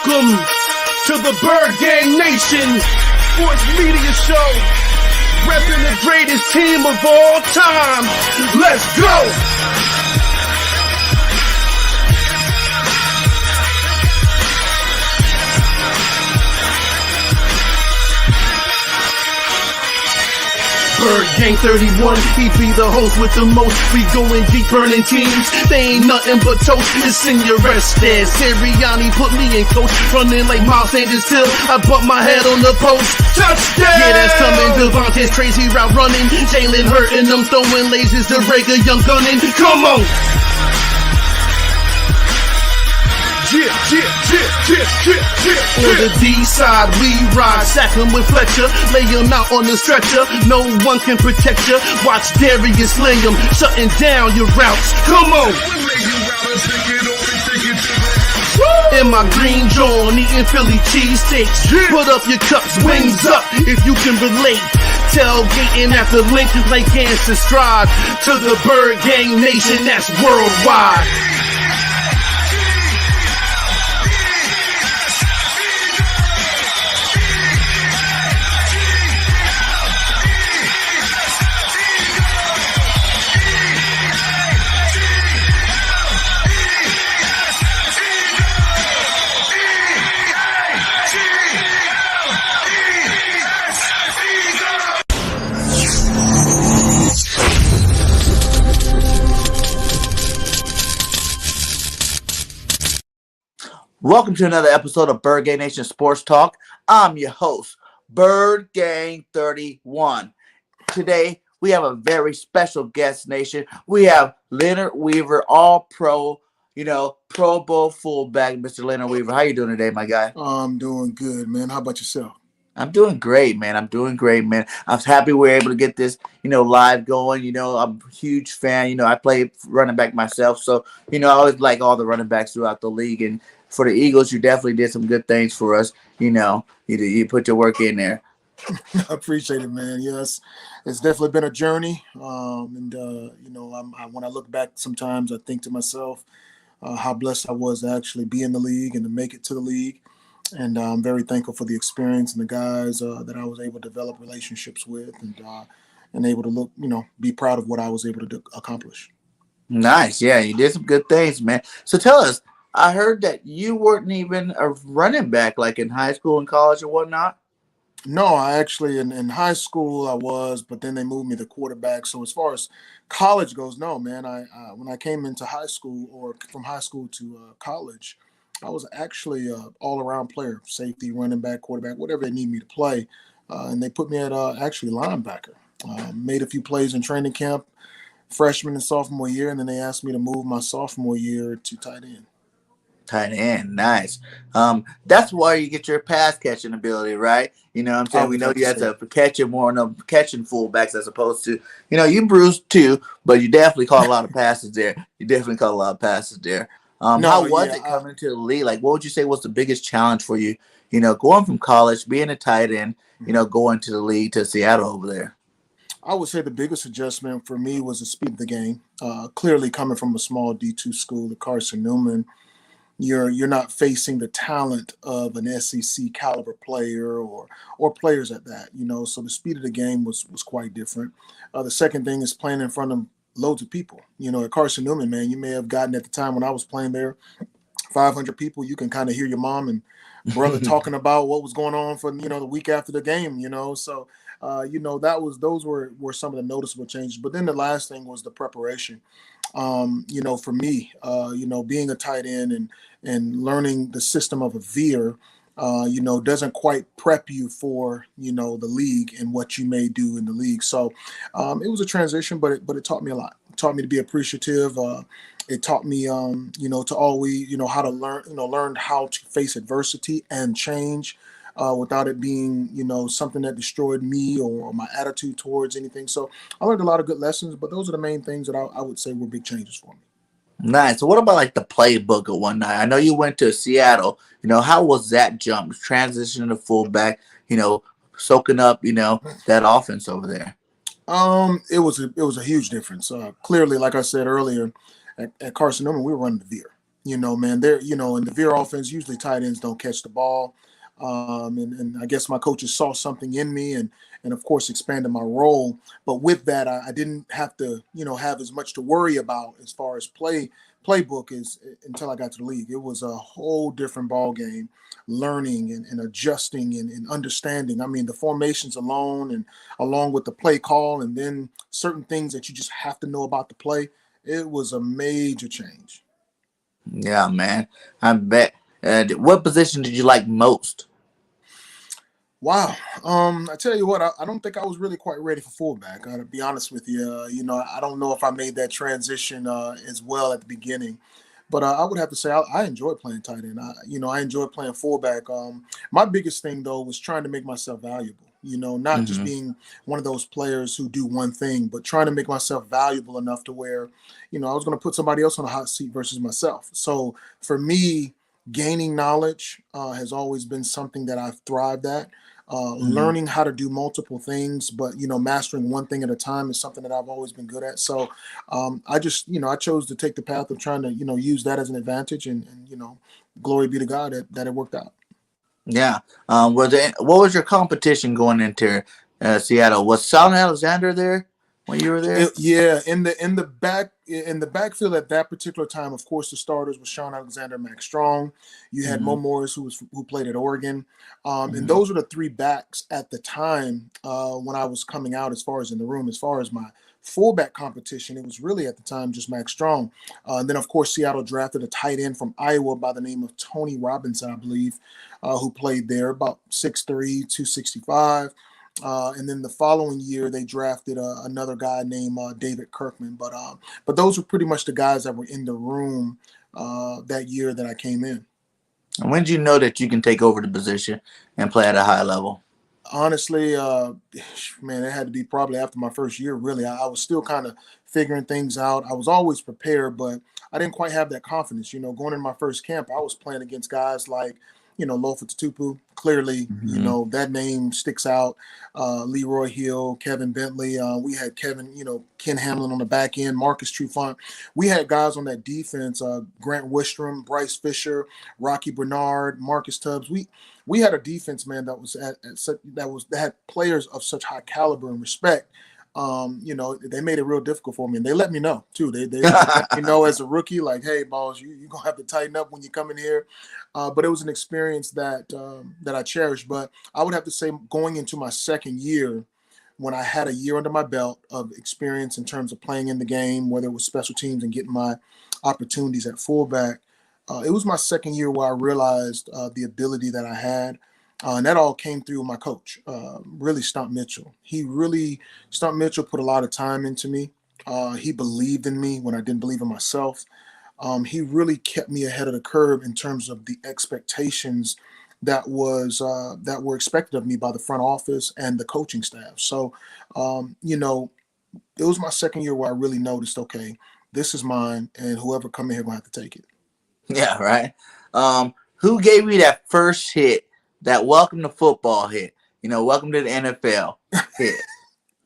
Welcome to the Bird Gang Nation Sports Media Show, repping the greatest team of all time. Let's go! Bird Gang 31, he be the host with the most. We going deep, burning teams. They ain't nothing but toast. It's in your rest there. Sirianni put me in coach, running like Miles Sanders till I bump my head on the post. Touchdown! Yeah, that's coming. Devontae's crazy route running. Jalen hurting them, throwing lasers to break a young gunning. Come on! On the D side, we ride, sack him with Fletcher, lay him out on the stretcher. No one can protect you. Watch Darius lay him, shutting down your routes. Come on! In my green John, eating Philly cheesesteaks. Put up your cups, wings up, if you can relate. Tailgating at the link, like and subscribe to the Bird Gang Nation, that's worldwide. Welcome to another episode of Bird Gang Nation Sports Talk. I'm your host, Bird Gang 31. Today, we have a very special guest, Nation. We have Leonard Weaver, all-pro, Pro Bowl fullback, Mr. Leonard Weaver. How you doing today, my guy? I'm doing good, man. How about yourself? I'm doing great, man. I was happy we were able to get this, live going. I'm a huge fan. I play running back myself, so, I always like all the running backs throughout the league. And for the Eagles, you definitely did some good things for us. You put your work in there. I appreciate it, man. Yes, it's definitely been a journey. When I look back, sometimes I think to myself how blessed I was to actually be in the league and to make it to the league. And I'm very thankful for the experience and the guys that I was able to develop relationships with and able to look, be proud of what I was able to accomplish. Nice. Yeah, you did some good things, man. So tell us, I heard that you weren't even a running back like in high school and college or whatnot. No, I actually, in high school I was, but then they moved me to quarterback. So as far as college goes, no, man, when I came into high school or from high school to college, I was actually an all-around player, safety, running back, quarterback, whatever they need me to play. And they put me at actually linebacker. Made a few plays in training camp, freshman and sophomore year, and then they asked me to move my sophomore year to tight end. Tight end, nice. That's why you get your pass catching ability, right? You know what I'm saying? We know you have to catch it more on the catching fullbacks as opposed to, you bruised too, but you definitely caught a lot of passes there. How was it coming to the league? Like, what would you say was the biggest challenge for you? Going from college, being a tight end, going to the league to Seattle over there. I would say the biggest adjustment for me was the speed of the game. Clearly coming from a small D2 school at Carson Newman, you're not facing the talent of an SEC caliber player or players at that, so the speed of the game was quite different. The second thing is playing in front of loads of people. At Carson Newman, man, you may have gotten at the time when I was playing there, 500 people. You can kind of hear your mom and brother talking about what was going on for, the week after the game, so those were some of the noticeable changes. But then the last thing was the preparation. For me, being a tight end and learning the system of a veer, doesn't quite prep you for, the league and what you may do in the league. So it was a transition, but it taught me a lot. It taught me to be appreciative. It taught me, to always, how to learn how to face adversity and change without it being, something that destroyed me or my attitude towards anything. So I learned a lot of good lessons, but those are the main things that I would say were big changes for me. Nice. So what about like the playbook of one night? I know you went to Seattle. How was that jump? Transitioning to fullback, soaking up, that offense over there. It was a huge difference. Clearly, like I said earlier, at Carson Newman, we were running the veer. Man, they're, in the Veer offense, usually tight ends don't catch the ball. And I guess my coaches saw something in me and of course expanded my role. But with that, I didn't have to, have as much to worry about as far as playbook is until I got to the league. It was a whole different ball game, learning and adjusting and understanding. I mean, the formations alone and along with the play call and then certain things that you just have to know about the play. It was a major change. Yeah, man. I bet. What position did you like most? Wow. I tell you what, I don't think I was really quite ready for fullback. To be honest with you, I don't know if I made that transition as well at the beginning, but I would have to say I enjoy playing tight end. I enjoy playing fullback. My biggest thing though was trying to make myself valuable. Not just Hmm. being one of those players who do one thing, but trying to make myself valuable enough to where, I was going to put somebody else on the hot seat versus myself. So for me, gaining knowledge has always been something that I've thrived at. Hmm. Learning how to do multiple things, but mastering one thing at a time is something that I've always been good at. So I just, I chose to take the path of trying to, use that as an advantage, and glory be to God that it worked out. Yeah. What was your competition going into Seattle? Was Sean Alexander there when you were there? Yeah, in the backfield at that particular time, of course, the starters was Sean Alexander, Max Strong. You had Hmm. Mo Morris, who played at Oregon, and Hmm. those were the three backs at the time when I was coming out. As far as in the room, as far as my fullback competition, it was really at the time just Max Strong. And then, of course, Seattle drafted a tight end from Iowa by the name of Tony Robinson, I believe, who played there, about 6'3", 265. And then the following year, they drafted another guy named David Kirkman. But those were pretty much the guys that were in the room that year that I came in. And when did you know that you can take over the position and play at a high level? Honestly, man, it had to be probably after my first year. Really, I was still kind of figuring things out. I was always prepared, but I didn't quite have that confidence. Going in my first camp, I was playing against guys like, Lofa Tatupu. Clearly, Hmm. that name sticks out. Leroy Hill, Kevin Bentley. We had Ken Hamlin on the back end, Marcus Trufant. We had guys on that defense, Grant Wistrom, Bryce Fisher, Rocky Bernard, Marcus Tubbs. We had a defense, man, that was that had players of such high caliber and respect. They made it real difficult for me, and they let me know too. They let me know as a rookie, like, hey, boss, you gonna have to tighten up when you come in here. But it was an experience that I cherished. But I would have to say, going into my second year, when I had a year under my belt of experience in terms of playing in the game, whether it was special teams and getting my opportunities at fullback. It was my second year where I realized the ability that I had. And that all came through my coach, really Stump Mitchell. Stump Mitchell put a lot of time into me. He believed in me when I didn't believe in myself. He really kept me ahead of the curve in terms of the expectations that were expected of me by the front office and the coaching staff. So, it was my second year where I really noticed, okay, this is mine, and whoever come in here gonna have to take it. Yeah, right. Who gave you that first hit, that welcome to football hit? Welcome to the NFL hit.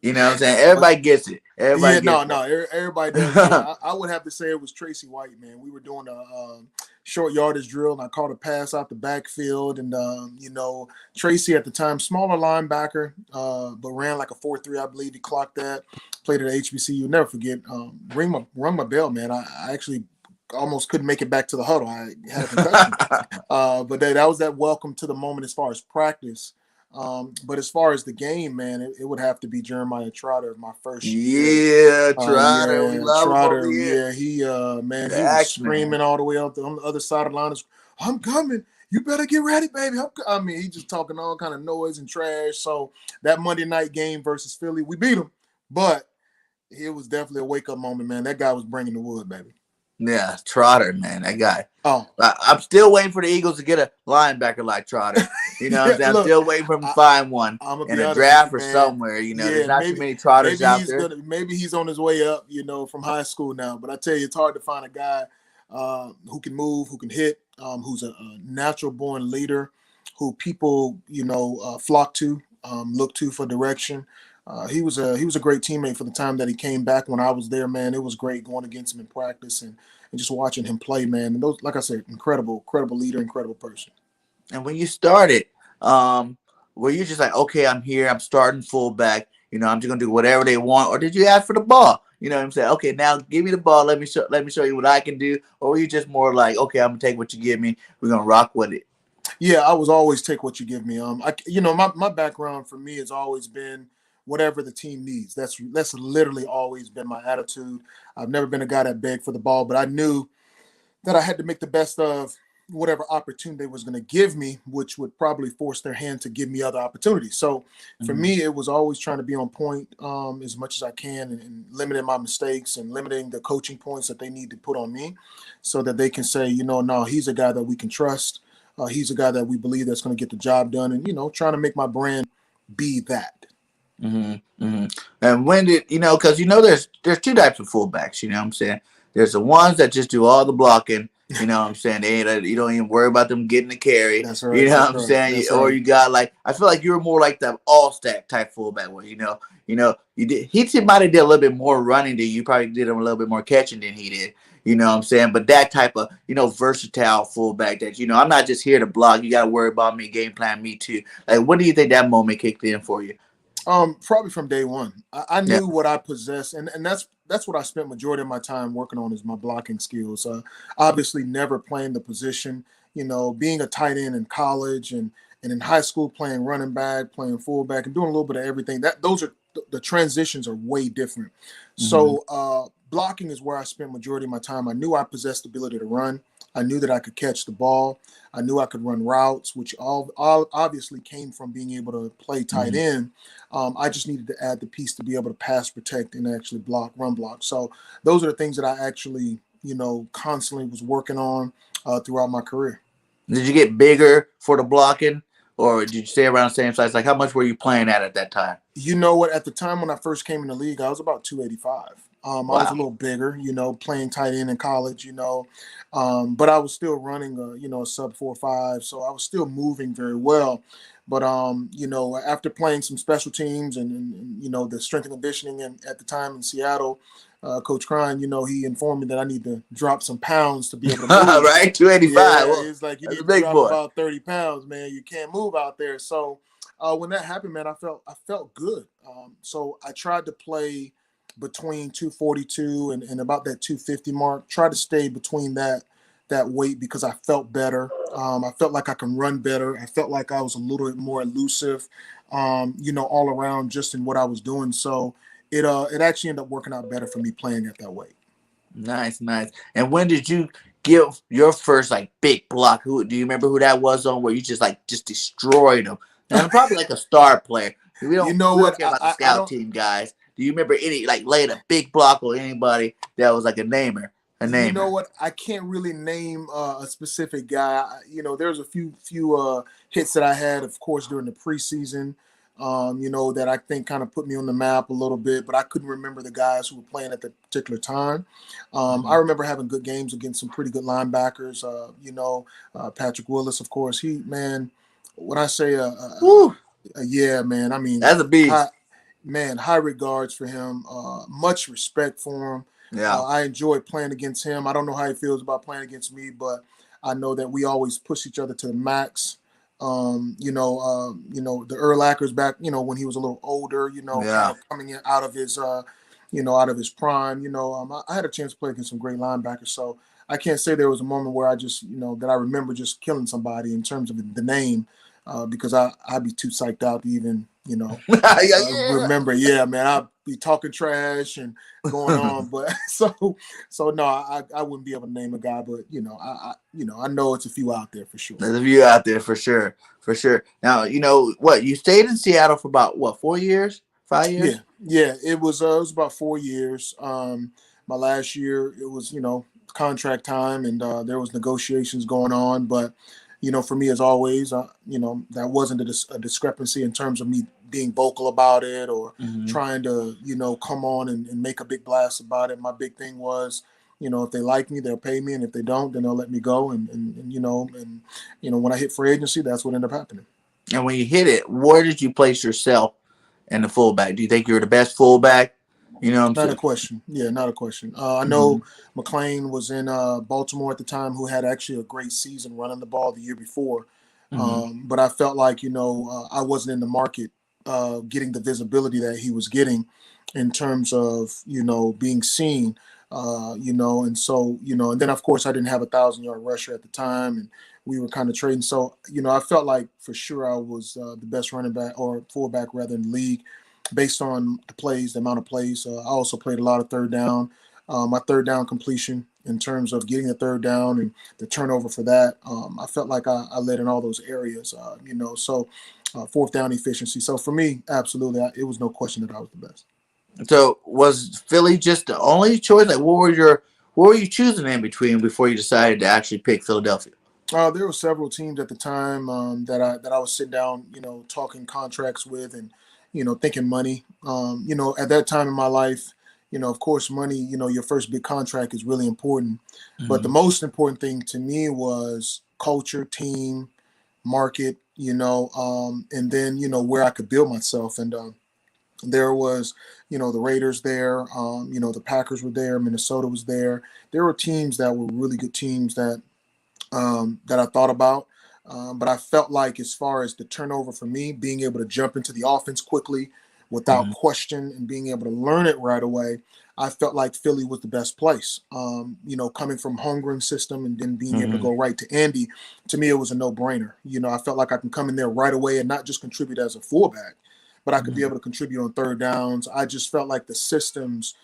You know what I'm saying? Everybody gets it. Yeah, Everybody gets no, everybody does. that. Yeah, I would have to say it was Tracy White, man. We were doing a short yardage drill, and I caught a pass out the backfield, and Tracy at the time, smaller linebacker, but ran like a 4.3, I believe. He clocked that. Played at HBCU. Never forget. Rung my bell, man. I actually almost couldn't make it back to the huddle. I had a concussion. But that was that welcome to the moment as far as practice. But as far as the game, man, it would have to be Jeremiah Trotter my first year. Yeah, Trotter. We Yeah, love him over Trotter. here. Yeah, man, The he was X Man. screaming all the way up on the other side of the line. I'm coming. You better get ready, baby. I mean, he just talking all kind of noise and trash. So that Monday night game versus Philly, we beat him, but it was definitely a wake up moment, man. That guy was bringing the wood, baby. Yeah, Trotter, man. That guy. Oh, I'm still waiting for the Eagles to get a linebacker like Trotter. You know what I'm yeah. saying? I'm Look, still waiting for him to I, find one I'm gonna in be a honest with draft you, or man. somewhere. There's Yeah, not too many Trotters out there. maybe he's on his way up, from high school now. But I tell you, it's hard to find a guy who can move, who can hit, who's a natural born leader, who people flock to, look to for direction. He was a great teammate for the time that he came back when I was there, man. It was great going against him in practice, and and just watching him play, man. And those, like I said, incredible leader, incredible person. And when you started, were you just like, okay, I'm here, I'm starting fullback, I'm just gonna do whatever they want, or did you ask for the ball? You know what I'm saying? Okay, now give me the ball. Let me show you what I can do. Or were you just more like, okay, I'm gonna take what you give me. We're gonna rock with it. Yeah, I was always take what you give me. My background for me has always been whatever the team needs. That's literally always been my attitude. I've never been a guy that begged for the ball, but I knew that I had to make the best of whatever opportunity they was going to give me, which would probably force their hand to give me other opportunities. So for me, it was always trying to be on point as much as I can, and limiting my mistakes and limiting the coaching points that they need to put on me, so that they can say, no, he's a guy that we can trust. He's a guy that we believe that's going to get the job done, and trying to make my brand be that. And when did because there's two types of fullbacks. You know what I'm saying? There's the ones that just do all the blocking. You know what I'm saying? You don't even worry about them getting the carry. That's right. You know what I'm saying? That's or right. you got I feel like you were more like the all stack type fullback where you did. He might have did a little bit more running than you. Probably did a little bit more catching than he did. You know what I'm saying? But that type of versatile fullback that I'm not just here to block. You got to worry about me, game plan me too. Like, when do you think that moment kicked in for you? Probably from day one. I knew what I possessed, and that's what I spent majority of my time working on, is my blocking skills. Obviously, never playing the position. Being a tight end in college and in high school, playing running back, playing fullback, and doing a little bit of everything. Those are the transitions are way different. So blocking is where I spent majority of my time. I knew I possessed the ability to run. I knew that I could catch the ball. I knew I could run routes, which all obviously came from being able to play tight end. I just needed to add the piece to be able to pass, protect, and actually run block. So those are the things that I actually, constantly was working on throughout my career. Did you get bigger for the blocking, or did you stay around the same size? Like, how much were you playing at that time? You know what? At the time when I first came in the league, I was about 285. I was a little bigger, playing tight end in college, but I was still running a sub 4.5, so I was still moving very well. But after playing some special teams and the strength and conditioning at the time in Seattle, Coach Crine, he informed me that I need to drop some pounds to be able to move. Right, 285. Yeah, well, it's like you need to drop about 30 pounds, man. You can't move out there. So when that happened, man, I felt good. So I tried to play between 242 and about that 250 mark. Try to stay between that weight because I felt better. I felt like I can run better. I felt like I was a little bit more elusive, all around just in what I was doing. So it actually ended up working out better for me playing at that weight. Nice. And when did you give your first big block? Do you remember who that was on where you just destroyed them? And probably a star player. We don't care about the scout team guys. Do you remember any laid a big block or anybody that was a namer? You know what? I can't really name a specific guy. There's a few hits that I had, of course, during the preseason. That I think kind of put me on the map a little bit, but I couldn't remember the guys who were playing at the particular time. I remember having good games against some pretty good linebackers. Patrick Willis, of course. When I say yeah, man, I mean, that's a beast. High regards for him. Much respect for him. Yeah, I enjoyed playing against him. I don't know how he feels about playing against me, but I know that we always push each other to the max. The Urlachers back, when he was a little older, kind of coming in out of his, out of his prime. I had a chance to play against some great linebackers, so I can't say there was a moment where I just, that I remember just killing somebody in terms of the name, because I'd be too psyched out to even, remember. Yeah, man, I'd be talking trash and going on, but so no, I wouldn't be able to name a guy, but I know it's a few out there for sure. There's a few out there for sure. Now, you stayed in Seattle for about 4 years, 5 years? Yeah, it was about 4 years. My last year, it was contract time, and there was negotiations going on, but for me, as always, that wasn't a discrepancy in terms of me being vocal about it or trying to, come on and make a big blast about it. My big thing was, if they like me, they'll pay me, and if they don't, then they'll let me go. And when I hit free agency, that's what ended up happening. And when you hit it, where did you place yourself in the fullback? Do you think you were the best fullback You know what I'm Not a saying? question. Yeah, not a question. I Mm-hmm. know McLean was in Baltimore at the time, who had actually a great season running the ball the year before. Mm-hmm. But I felt like, I wasn't in the market getting the visibility that he was getting in terms of, being seen, and so, and then of course I didn't have 1,000-yard rusher at the time, and we were kind of trading. So, I felt like for sure I was the best running back or fullback rather in the league based on the plays, the amount of plays. I also played a lot of third down. My third down completion in terms of getting the third down and the turnover for that. I felt like I led in all those areas, so fourth down efficiency. So for me, absolutely, it was no question that I was the best. So was Philly just the only choice? Like, what were you choosing in between before you decided to actually pick Philadelphia? There were several teams at the time that I was sitting down, talking contracts with, and thinking money. At that time in my life, of course, money. Your first big contract is really important, but the Mm-hmm. most important thing to me was culture, team, market. And then where I could build myself. And there was, the Raiders there. The Packers were there. Minnesota was there. There were teams that were really good teams that I thought about. But I felt like, as far as the turnover for me, being able to jump into the offense quickly without Mm-hmm. question and being able to learn it right away, I felt like Philly was the best place. Coming from Holmgren system and then being able to Mm-hmm. go right to Andy, to me, it was a no-brainer. I felt like I can come in there right away and not just contribute as a fullback, but I could be able to contribute on third downs. I just felt like the systems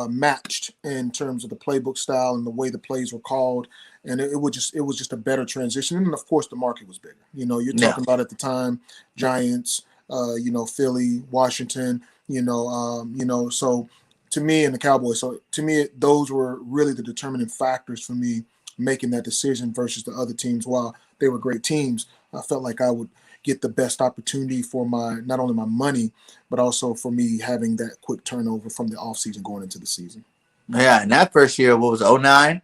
matched in terms of the playbook style and the way the plays were called, and it was just a better transition. And of course, the market was bigger. You're Yeah. talking about at the time Giants, Philly, Washington. So to me, and the Cowboys. So to me, those were really the determining factors for me making that decision versus the other teams. While they were great teams, I felt like I would get the best opportunity for my not only my money, but also for me having that quick turnover from the offseason going into the season. Yeah. And that first year, what was it, 09?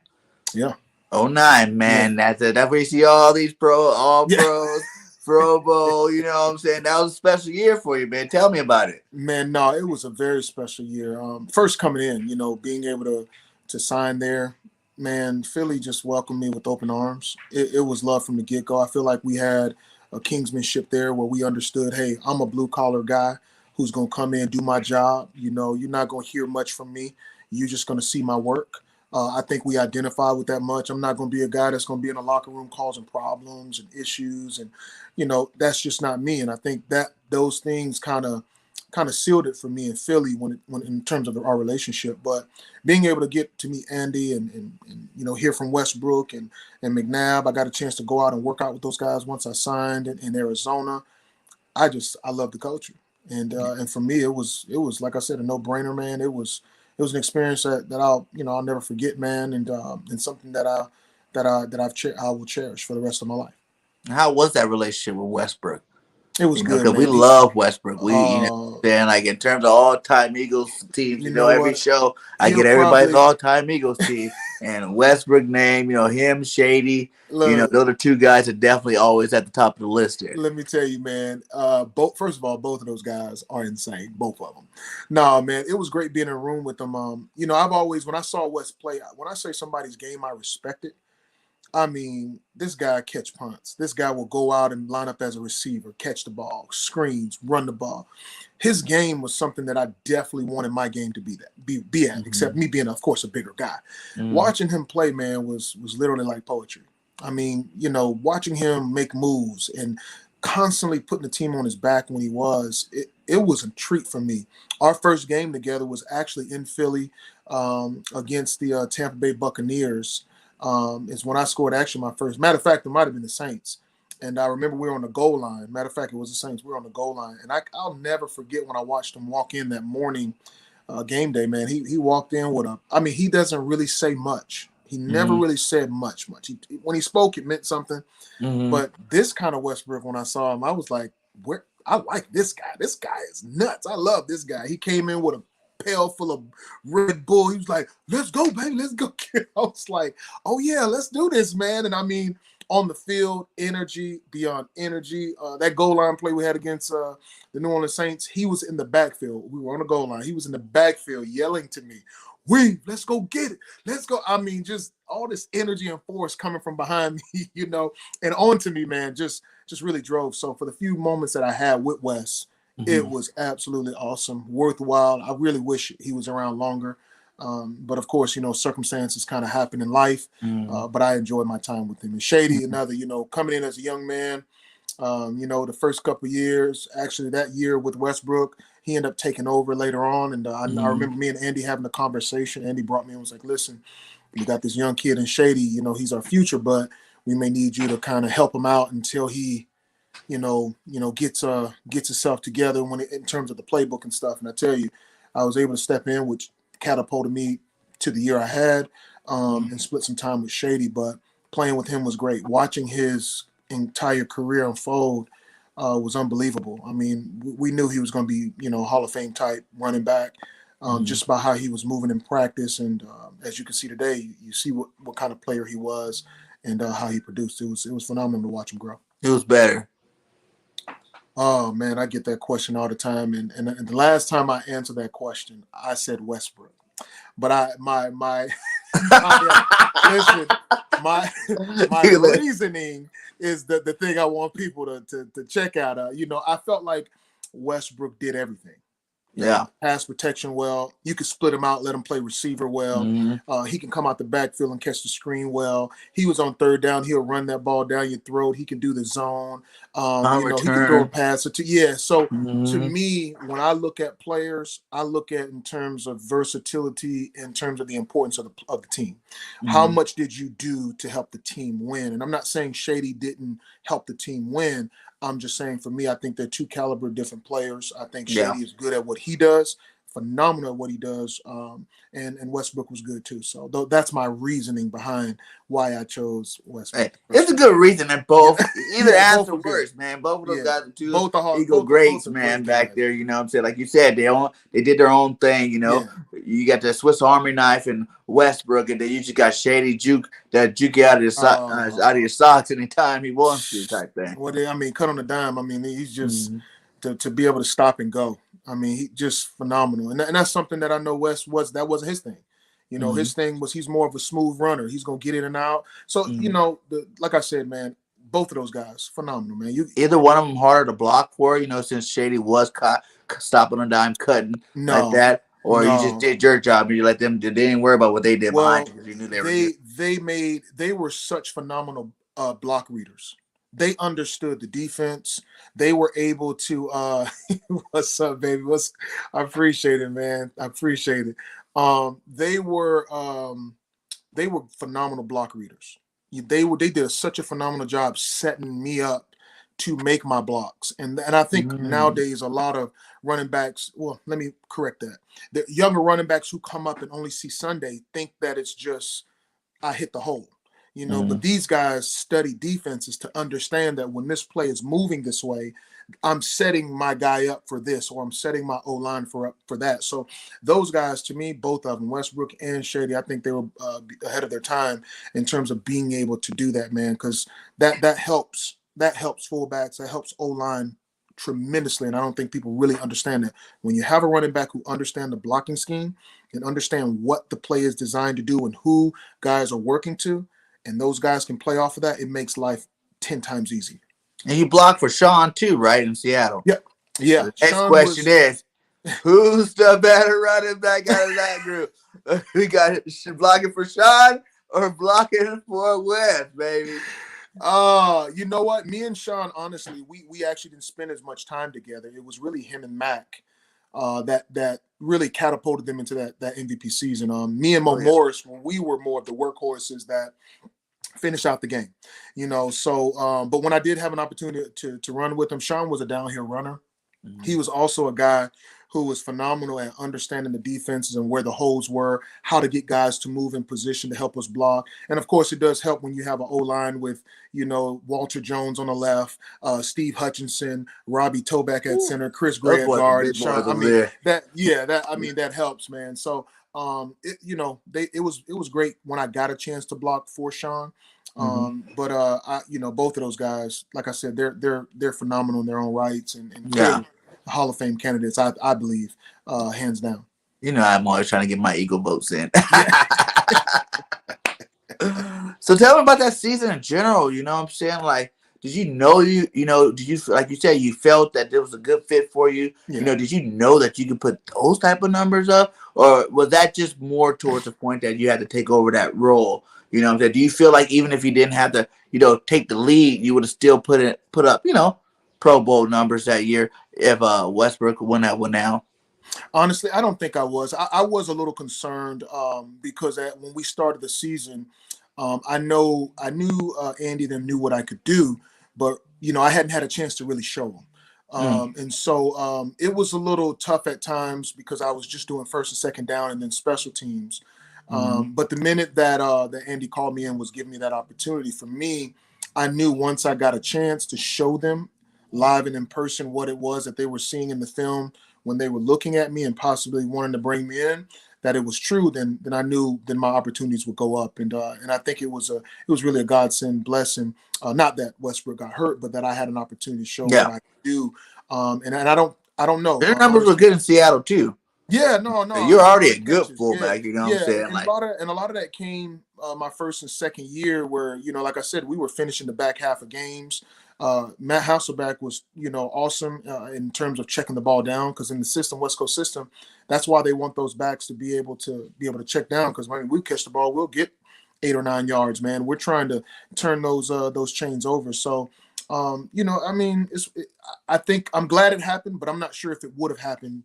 Yeah. Oh nine, Yeah. man. That's it. That's where you see all these all Yeah. pros, Pro Bowl. You know what I'm saying? That was a special year for you, man. Tell me about it. Man, no, it was a very special year. First coming in, being able to sign there, man, Philly just welcomed me with open arms. It was love from the get go. I feel like we had a kingsmanship there where we understood, hey, I'm a blue collar guy who's gonna come in, do my job. You're not gonna hear much from me. You're just gonna see my work. I think we identify with that much. I'm not going to be a guy that's going to be in the locker room causing problems and issues, and that's just not me. And I think that those things kind of sealed it for me in Philly when in terms of our relationship. But being able to get to meet Andy and hear from Westbrook and McNabb, I got a chance to go out and work out with those guys once I signed in Arizona. I love the culture, and for me it was like I said, a no brainer, man. It was an experience that I'll never forget, man, and something I will cherish for the rest of my life. How was that relationship with Westbrook? It was good, Because we man. love Westbrook. Uh, Then like in terms of all-time Eagles teams, you know every what? show I He'll get everybody's probably all-time Eagles team and Westbrook name. Him, Shady. look. Those are two guys that definitely always at the top of the list there. Let me tell you, man. Both first of all, both of those guys are insane. Both of them. No, man, it was great being in a room with them. I've always when I saw West play, when I say somebody's game, I respect it. I mean, this guy catch punts. This guy will go out and line up as a receiver, catch the ball, screens, run the ball. His game was something that I definitely wanted my game to be at. Except me being, of course, a bigger guy. Mm-hmm. Watching him play, man, was literally like poetry. I mean, watching him make moves and constantly putting the team on his back when he was, it was a treat for me. Our first game together was actually in Philly against the Tampa Bay Buccaneers. Is when I scored actually my first. Matter of fact, it might have been the Saints. And I remember we were on the goal line. Matter of fact, it was the Saints. We were on the goal line. And I'll never forget when I watched him walk in that morning game day, man. He walked in with he doesn't really say much. He never really said much. When he spoke, it meant something. Mm-hmm. But this kind of Westbrook, when I saw him, I was like, I like this guy. This guy is nuts. I love this guy. He came in with a pail full of Red Bull. He was like, let's go, baby. Let's go. I was like, oh, yeah, let's do this, man. And I mean, on the field, energy beyond energy. That goal line play we had against the New Orleans Saints, he was in the backfield. We were on the goal line. He was in the backfield yelling to me, "Weave, let's go get it. Let's go." I mean, just all this energy and force coming from behind me, and on to me, man, just really drove. So for the few moments that I had with Wes, it was absolutely awesome, worthwhile. I really wish he was around longer. But of course, circumstances kind of happen in life. But I enjoyed my time with him. And Shady, another, coming in as a young man, the first couple of years, actually that year with Westbrook, he ended up taking over later on. And I remember me and Andy having a conversation. Andy brought me and was like, "Listen, we got this young kid in Shady, he's our future, but we may need you to kind of help him out until he, gets himself together in terms of the playbook and stuff." And I tell you, I was able to step in, which catapulted me to the year I had, and split some time with Shady. But playing with him was great. Watching his entire career unfold was unbelievable. I mean, we knew he was going to be, Hall of Fame type running back, just by how he was moving in practice. And as you can see today, you see what kind of player he was and how he produced. It was phenomenal to watch him grow. It was better. Oh man, I get that question all the time, and the last time I answered that question, I said Westbrook. But my listen, my reasoning is the thing I want people to check out. I felt like Westbrook did everything. Yeah. Pass protection well. You can split him out, let him play receiver well. He can come out the backfield and catch the screen well. He was on third down. He'll run that ball down your throat. He can do the zone. He can throw a pass. So to me, when I look at players, I look at in terms of versatility, in terms of the importance of the team. How much did you do to help the team win? And I'm not saying Shady didn't help the team win. I'm just saying, for me, I think they're two caliber different players. I think Shady is good at what he does, phenomenal at what he does, and Westbrook was good too. So that's my reasoning behind why I chose Westbrook. Hey, it's a good reason that both either answer works, man. Both of those guys are two Eagle greats, man, back there. You know what I'm saying? Like you said, they did their own thing. You got the Swiss Army knife and Westbrook, and then you just got Shady juke you out of your socks anytime he wants to, type thing. Well, cut on the dime. He's just to be able to stop and go. He just phenomenal, and that's something that I know Wes that wasn't his thing. His thing was he's more of a smooth runner. He's gonna get in and out. So like I said, man, both of those guys phenomenal, man. Either one of them harder to block for, since Shady was caught stopping on a dime, cutting like that, or you just did your job and you let them. They didn't worry about what they did behind you because you knew they were. They were such phenomenal block readers. They understood the defense. They were able to what's up, baby? I appreciate it, man. I appreciate it. They were phenomenal block readers. They did such a phenomenal job setting me up to make my blocks. And I think nowadays a lot of running backs, well, let me correct that. The younger running backs who come up and only see Sunday think that it's just I hit the hole. But these guys study defenses to understand that when this play is moving this way, I'm setting my guy up for this, or I'm setting my O-line for that. So those guys, to me, both of them, Westbrook and Shady, I think they were ahead of their time in terms of being able to do that, man, because that helps fullbacks, that helps O-line tremendously. And I don't think people really understand that. When you have a running back who understand the blocking scheme and understand what the play is designed to do and who guys are working to, and those guys can play off of that, it makes life 10 times easier. And you blocked for Sean too, right, in Seattle? Yep. Yeah. So the next question is, who's the better running back out of that group? We got blocking for Sean or blocking for Wes, baby? You know what? Me and Sean, honestly, we actually didn't spend as much time together. It was really him and Mac that really catapulted them into that MVP season. Me and Mo Morris, we were more of the workhorses that finish out the game, So, but when I did have an opportunity to run with him, Sean was a downhill runner. He was also a guy who was phenomenal at understanding the defenses and where the holes were, how to get guys to move in position to help us block. And of course, it does help when you have an O-line with, Walter Jones on the left, Steve Hutchinson, Robbie Toback at center, Chris Gray at guard, and Sean. That helps, man. So it was great when I got a chance to block for Sean. Hmm. Both of those guys, like I said, they're phenomenal in their own rights and Yeah. clearly Hall of Fame candidates. I believe, hands down. I'm always trying to get my Eagle votes in. Yeah. So tell me about that season in general. You know what I'm saying? Like, did you know did you, like you said, you felt that there was a good fit for you? Yeah. Did you know that you could put those type of numbers up? Or was that just more towards the point that you had to take over that role? You know what I'm saying? Do you feel like even if you didn't have to, take the lead, you would have still put up, Pro Bowl numbers that year if Westbrook won that one now? Honestly, I don't think I was. I was a little concerned because when we started the season, I knew Andy then knew what I could do, but I hadn't had a chance to really show him. Mm. And so it was a little tough at times because I was just doing first and second down and then special teams. Mm-hmm. But the minute that Andy called me and was giving me that opportunity, for me, I knew once I got a chance to show them live and in person what it was that they were seeing in the film when they were looking at me and possibly wanting to bring me in, that it was true, then I knew then my opportunities would go up, and I think it was really a godsend blessing. Not that Westbrook got hurt, but that I had an opportunity to show what Yeah. I could do. And I don't know. Their numbers were Honestly, good in Seattle too. yeah, no, I You're made a already lot a of good catches. Yeah, fullback. You know what I'm yeah, saying? and a Like, lot of that came my first and second year, where like I said, we were finishing the back half of games. Matt Hasselback was awesome in terms of checking the ball down, because in the system, West Coast system, that's why they want those backs to be able to check down, because when we catch the ball, we'll get 8 or 9 yards. Man, we're trying to turn those chains over. So. I mean, I think I'm glad it happened, but I'm not sure if it would have happened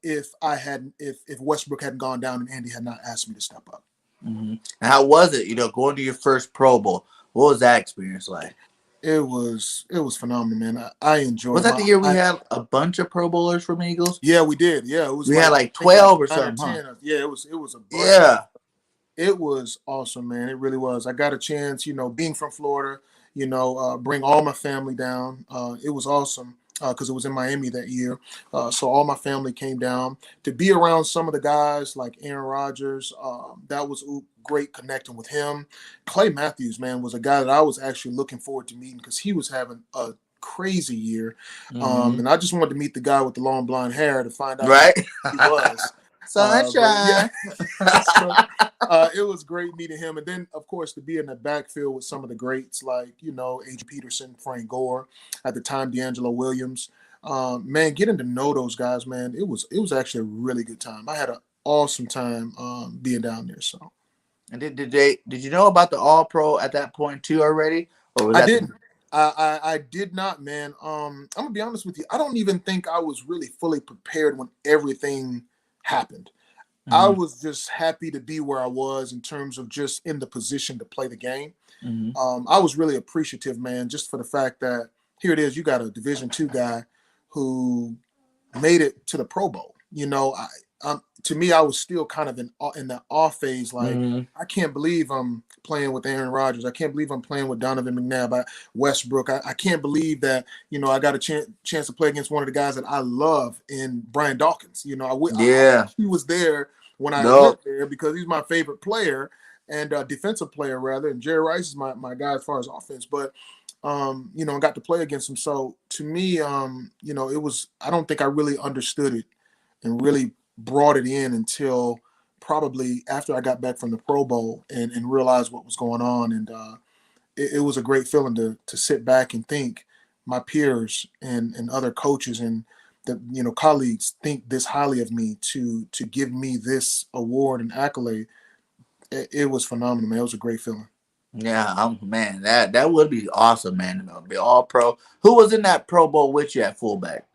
if Westbrook hadn't gone down and Andy had not asked me to step up. mm-hmm. And how was it? Going to your first Pro Bowl. What was that experience like? It was phenomenal, man. I enjoyed Was it. that the year we had a bunch of Pro Bowlers from Eagles? Yeah, we did. Yeah, it was We had like, I like think, 12 or 9 or something, huh? 10. Yeah, it was a bunch. Yeah. It was awesome, man. It really was. I got a chance, being from Florida, bring all my family down. It was awesome because it was in Miami that year. So all my family came down to be around some of the guys like Aaron Rodgers. That was great connecting with him. Clay Matthews, man, was a guy that I was actually looking forward to meeting because he was having a crazy year. Mm-hmm. And I just wanted to meet the guy with the long blonde hair to find out Right? who he was. Sunshine. So, it was great meeting him. And then, of course, to be in the backfield with some of the greats like, A.J. Peterson, Frank Gore, at the time, D'Angelo Williams. Man, getting to know those guys, man, it was actually a really good time. I had an awesome time being down there. So. And did you know about the All Pro at that point too already? Or was I that didn't. I did not, man. I'm gonna be honest with you. I don't even think I was really fully prepared when everything happened. I Mm-hmm. was just happy to be where I was in terms of just in the position to play the game. Mm-hmm. I was really appreciative, man, just for the fact that here it is. You got a Division II guy who made it to the Pro Bowl. To me, I was still kind of in that off phase. Like, Mm-hmm. I can't believe I'm playing with Aaron Rodgers. I can't believe I'm playing with Donovan McNabb, Westbrook. I can't believe that I got a chance to play against one of the guys that I love in Brian Dawkins. I Yeah. wish he was there when I No. went there because he's my favorite player and defensive player rather. And Jerry Rice is my guy as far as offense, but. I got to play against him. So to me, it was. I don't think I really understood it and really brought it in until probably after I got back from the Pro Bowl and realized what was going on. And it was a great feeling to sit back and think my peers and other coaches and the colleagues think this highly of me to give me this award and accolade. It was phenomenal, man. It was a great feeling. Yeah, man, that would be awesome, man. Be All Pro. Who was in that Pro Bowl with you at fullback?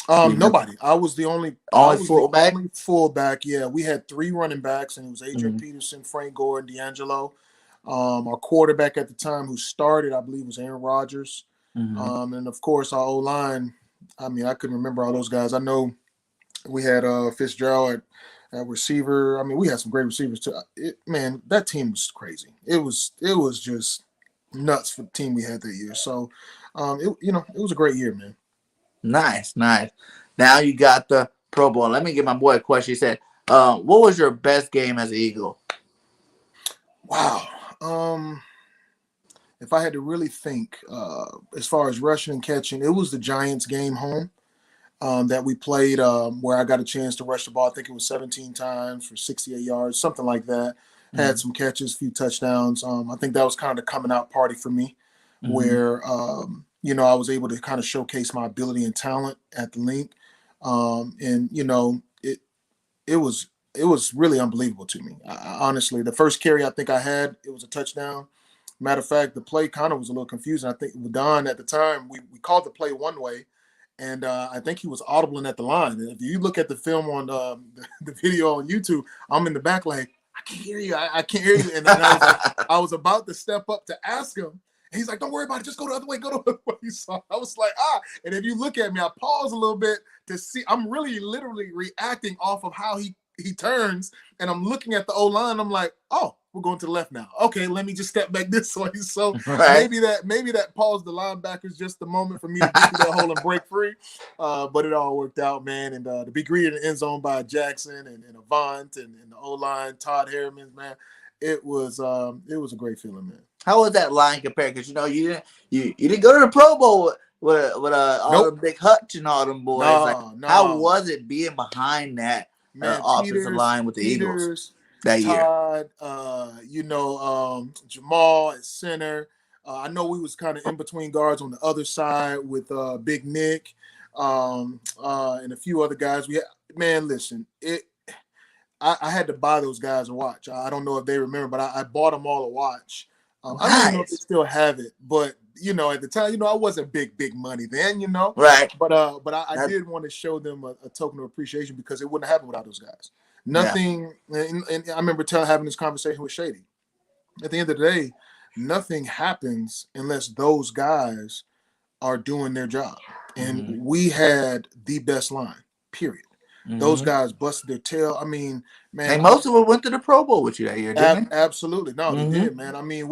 Nobody. I was the only Fullback. only fullback. Yeah, we had 3 running backs, and it was Adrian Mm-hmm. Peterson, Frank Gore, and D'Angelo. Our quarterback at the time, who started, I believe, was Aaron Rodgers. Mm-hmm. And of course, our O line. I mean, I couldn't remember all those guys. I know we had Fitzgerald at receiver. I mean, we had some great receivers too. Man, that team was crazy. It was just nuts for the team we had that year. So, it was a great year, man. Nice. Now you got the Pro Bowl. Let me give my boy a question. He said, "What was your best game as an Eagle?" Wow. if I had to really think, as far as rushing and catching, it was the Giants game home that we played, where I got a chance to rush the ball. I think it was 17 times for 68 yards, something like that. Had some catches, few touchdowns. I think that was kind of the coming out party for me, where I was able to kind of showcase my ability and talent at the link, and it was really unbelievable to me. Honestly, the first carry I think I had, it was a touchdown. Matter of fact, the play kind of was a little confusing. I think with Don at the time, we called the play one way, and I think he was audibling at the line. And if you look at the film on the video on YouTube, I'm in the back like, I can't hear you. I can't hear you. And then I was like, I was about to step up to ask him. And he's like, don't worry about it. Just go the other way. Go the other way. So I was like, And if you look at me, I pause a little bit to see. I'm really literally reacting off of how he turns. And I'm looking at the O-line. I'm like, oh, we're going to the left now. Okay, let me just step back this way. So maybe that paused the linebackers just a moment for me to get through that hole and break free. But it all worked out, man. And to be greeted in the end zone by Jackson and Avant and the O-line, Todd Harriman, man, it was a great feeling, man. How was that line compared? Because you didn't go to the Pro Bowl with all the big Hutch and all them boys. No. How was it being behind that offensive line with the Eagles that year? Jamal at center. I know we was kind of in between guards on the other side with Big Nick and a few other guys. Listen, I had to buy those guys a watch. I don't know if they remember, but I bought them all a watch. I don't even know if they still have it, but at the time, I wasn't big money then, Right. But I did want to show them a token of appreciation because it wouldn't happen without those guys. Nothing, and I remember having this conversation with Shady. At the end of the day, nothing happens unless those guys are doing their job. And we had the best line, period. Those guys busted their tail. I mean, man. And most of them went to the Pro Bowl with you that year, didn't they? Absolutely. No, they did, man. I mean,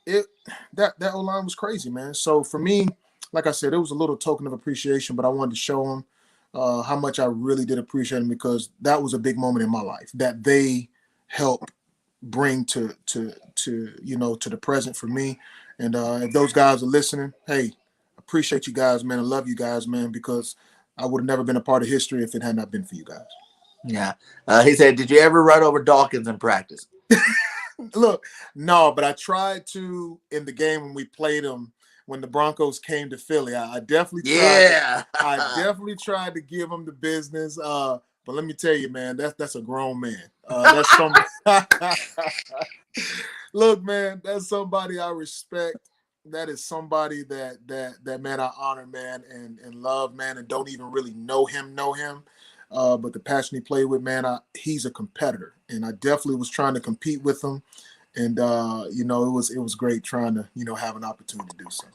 that O-line was crazy, man. So for me, like I said, it was a little token of appreciation, but I wanted to show them how much I really did appreciate them because that was a big moment in my life that they helped bring to the present for me. And if those guys are listening, hey, appreciate you guys, man. I love you guys, man, because I would have never been a part of history if it had not been for you guys. Yeah. He said, did you ever run over Dawkins in practice? Look, no, but I tried to in the game when we played them when the Broncos came to Philly. I definitely tried. Yeah. I definitely tried to give them the business. But let me tell you, man, that's a grown man. That's somebody. Look, man, that's somebody I respect. That is somebody that man I honor, man, and love, man, and don't even really know him. But the passion he played with, man, he's a competitor, and I definitely was trying to compete with him, and it was great trying to have an opportunity to do so.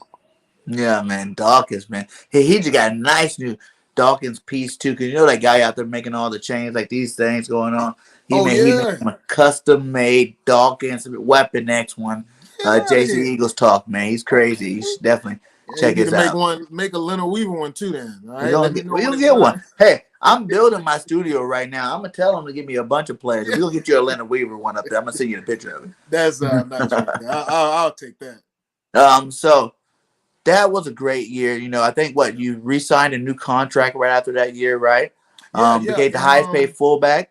Yeah, man, Dawkins, man, he just got a nice new Dawkins piece too, because that guy out there making all the chains like these things going on. He made him a custom made Dawkins Weapon X one. JC Eagles talk, man. He's crazy. You should definitely check his out. Make a Leonard Weaver one too, then. All right? We'll get one. Hey, I'm building my studio right now. I'm gonna tell him to give me a bunch of players. We'll get you a Leonard Weaver one up there. I'm gonna send you a picture of it. That's nice. I'll take that. So that was a great year. I think you re-signed a new contract right after that year, right? Became the highest paid fullback.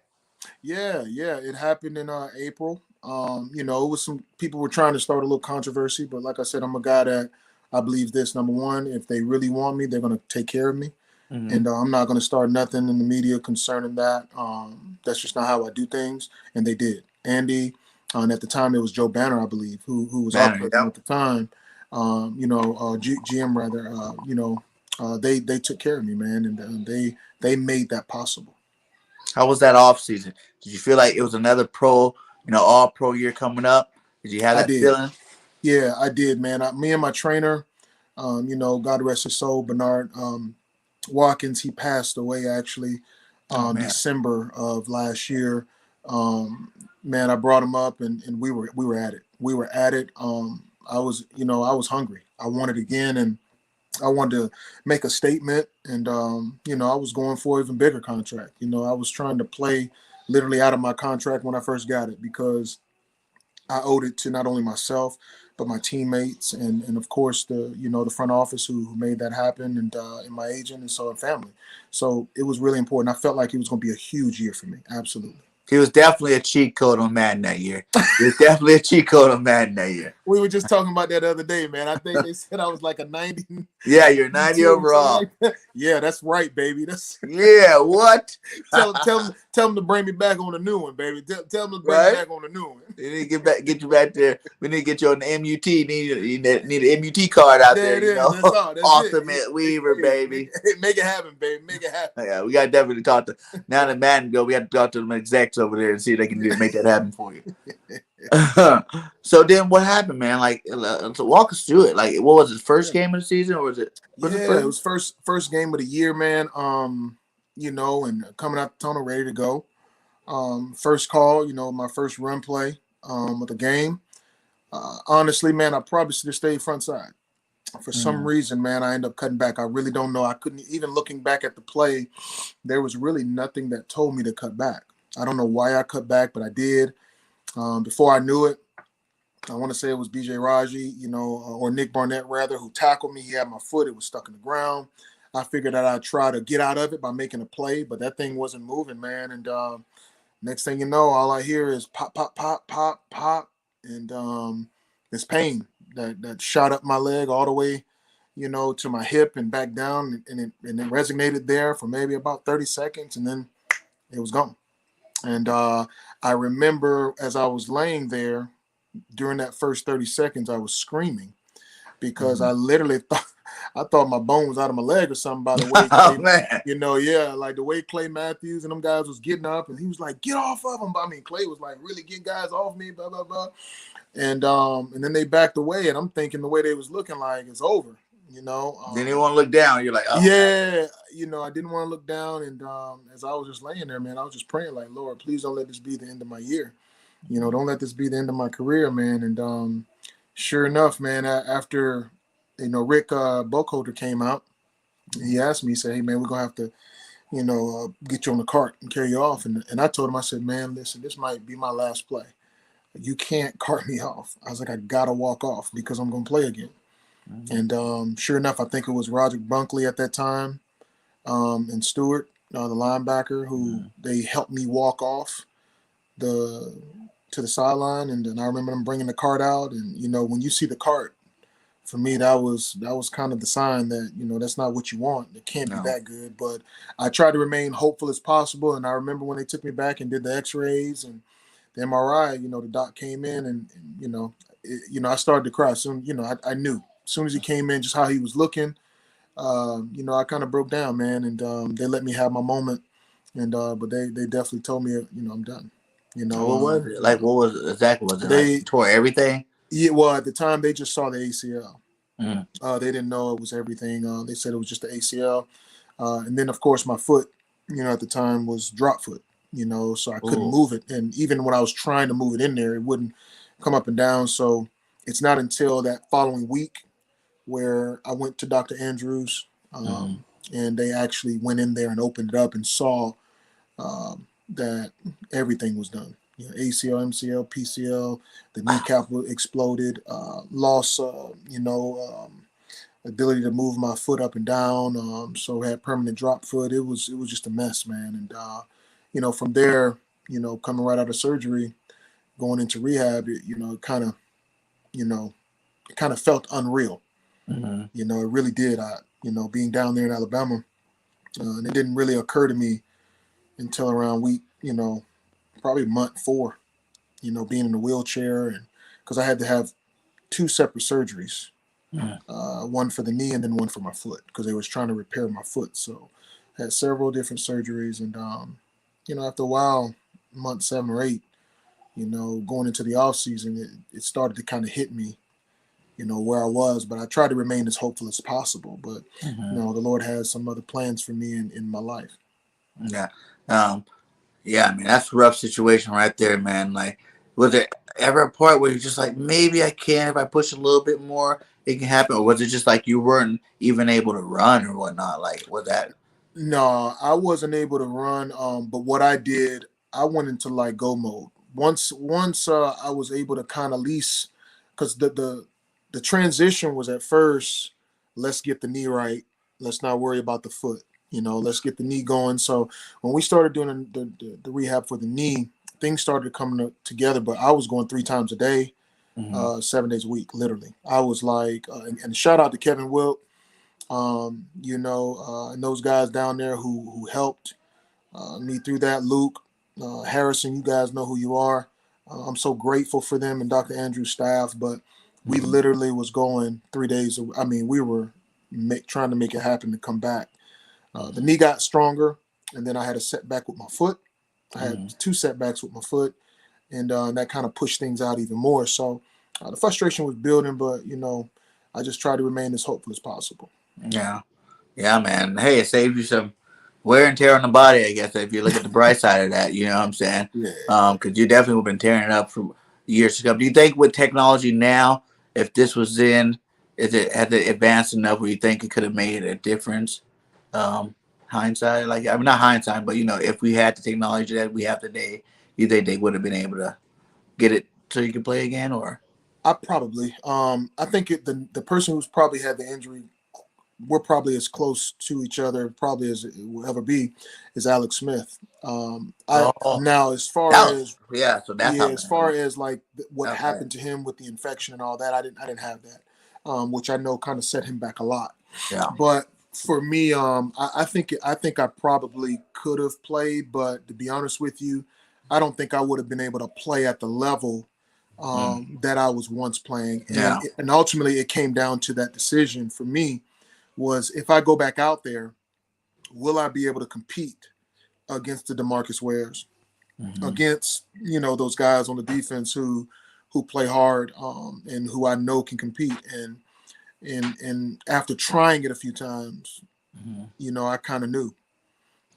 Yeah. It happened in April. It was some people were trying to start a little controversy, but like I said, I'm a guy that I believe this. Number one, if they really want me, they're going to take care of me. And I'm not going to start nothing in the media concerning that. That's just not how I do things. And they did. Andy, and at the time it was Joe Banner, I believe, who was operating at the time. GM rather, they took care of me, man. And they made that possible. How was that off season? Did you feel like it was another all pro year coming up? Did you have that feeling? Yeah, I did, man. Me and my trainer, God rest his soul, Bernard Watkins, he passed away actually December of last year. Man, I brought him up and we were at it. We were at it. I was hungry. I wanted again, and I wanted to make a statement, and I was going for an even bigger contract. I was trying to play literally out of my contract when I first got it because I owed it to not only myself, but my teammates and of course the front office who made that happen and my agent and so and family. So it was really important. I felt like it was going to be a huge year for me. Absolutely. He was definitely a cheat code on Madden that year. He was definitely a cheat code on Madden that year. We were just talking about that the other day, man. I think they said I was like a 90. Yeah, you're 90 overall. Like yeah, that's right, baby. That's yeah, what? tell them to bring me back on a new one, baby. Tell them to bring me back on a new one. We need to get you back there. We need to get you on the MUT. Need an MUT card out there. You know, that's Ultimate Weaver, baby. Make it happen, baby. Make it happen. Yeah, we got to definitely talk to now that Madden go. We got to talk to them execs over there and see if they can make that happen for you. So then, what happened, man? Like, so walk us through it. Like, what was it? First game of the season, or was it? It was first game of the year, man. And coming out the tunnel, ready to go. First call, my first run play of the game. Honestly, man, I probably should have stayed front side. For some reason, man, I ended up cutting back. I really don't know. I couldn't even looking back at the play. There was really nothing that told me to cut back. I don't know why I cut back, but I did. Before I knew it, I want to say it was BJ Raji, or Nick Barnett rather, who tackled me. He had my foot. It was stuck in the ground. I figured that I'd try to get out of it by making a play, but that thing wasn't moving, man. And next thing you know, all I hear is pop, pop, pop, pop, pop, and this pain that shot up my leg all the way, to my hip and back down, and it resonated there for maybe about 30 seconds, and then it was gone. And I remember as I was laying there during that first 30 seconds, I was screaming because I literally thought my bone was out of my leg or something by the way, like the way Clay Matthews and them guys was getting up, and he was like, get off of him. I mean, Clay was like, really get guys off me, blah, blah, blah. And then they backed away, and I'm thinking the way they was looking like it's over. Didn't even want to look down. You're like, oh, yeah, I didn't want to look down. And as I was just laying there, man, I was just praying like, Lord, please don't let this be the end of my year. Don't let this be the end of my career, man. And sure enough, man, after, Rick Buckholder came out, he asked me, he said, hey, man, we're going to have to, get you on the cart and carry you off. And I told him, I said, man, listen, this might be my last play. You can't cart me off. I was like, I got to walk off because I'm going to play again. And sure enough, I think it was Roger Bunkley at that time and Stewart, the linebacker, who they helped me walk off to the sideline. And I remember them bringing the cart out. And, when you see the cart, for me, that was kind of the sign that, that's not what you want. It can't be that good. But I tried to remain hopeful as possible. And I remember when they took me back and did the x-rays and the MRI, the doc came in and, I started to cry soon. I knew. As soon as he came in, just how he was looking, I kind of broke down, man, and they let me have my moment, and but they definitely told me, I'm done. What was it? Like, what was it exactly? Was it like tore everything? Yeah, well, at the time they just saw the ACL. They didn't know it was everything. They said it was just the ACL, and then of course my foot, at the time was drop foot, so I couldn't move it, and even when I was trying to move it in there, it wouldn't come up and down. So it's not until that following week where I went to Dr. Andrews, and they actually went in there and opened it up and saw that everything was done. ACL, MCL, PCL, the kneecap exploded, lost, ability to move my foot up and down. So had permanent drop foot. It was just a mess, man. And from there, coming right out of surgery, going into rehab, it kind of felt unreal. It really did. Being down there in Alabama, and it didn't really occur to me until around week, probably month 4, being in the wheelchair, and because I had to have 2 separate surgeries, one for the knee and then one for my foot, because they was trying to repair my foot. So I had several different surgeries, and after a while, month 7 or 8, going into the off season, it started to kind of hit me. Where I was, but I tried to remain as hopeful as possible. But, the Lord has some other plans for me in my life. Yeah. Yeah, man, that's a rough situation right there, man. Like, was there ever a part where you're just like, maybe I can, if I push a little bit more, it can happen? Or was it just like you weren't even able to run or whatnot? Like, was that? No, I wasn't able to run. But what I did, I went into like go mode once I was able to kind of lease, because the transition was at first, let's get the knee right, let's not worry about the foot, let's get the knee going. So when we started doing the rehab for the knee, things started coming together. But I was going 3 times a day, 7 days a week, literally. I was like, and shout out to Kevin Wilt, and those guys down there who helped me through that. Luke, Harrison, you guys know who you are. I'm so grateful for them and Dr. Andrew's staff. But we literally was going 3 days. I mean, we were trying to make it happen to come back. The knee got stronger, and then I had a setback with my foot. I had 2 setbacks with my foot, and that kind of pushed things out even more. So the frustration was building, but, I just try to remain as hopeful as possible. Yeah. Yeah, man. Hey, it saves you some wear and tear on the body, I guess, if you look at the bright side of that, you know what I'm saying? Yeah. Because you definitely have been tearing it up for years to come. Do you think with technology now, if this was has it advanced enough where you think it could have made a difference? Hindsight, not hindsight, but if we had the technology that we have today, you think they would have been able to get it so you could play again, or? I probably. I think the person who's probably had the injury, we're probably as close to each other probably as it will ever be, is Alex Smith. Now as far as like what happened to him with the infection and all that, I didn't have that, which I know kind of set him back a lot. Yeah. But for me, I think I probably could have played, but to be honest with you, I don't think I would have been able to play at the level that I was once playing. And ultimately it came down to that decision for me was, if I go back out there, will I be able to compete against the DeMarcus Wares, against, those guys on the defense who play hard and who I know can compete. And after trying it a few times, I kind of knew.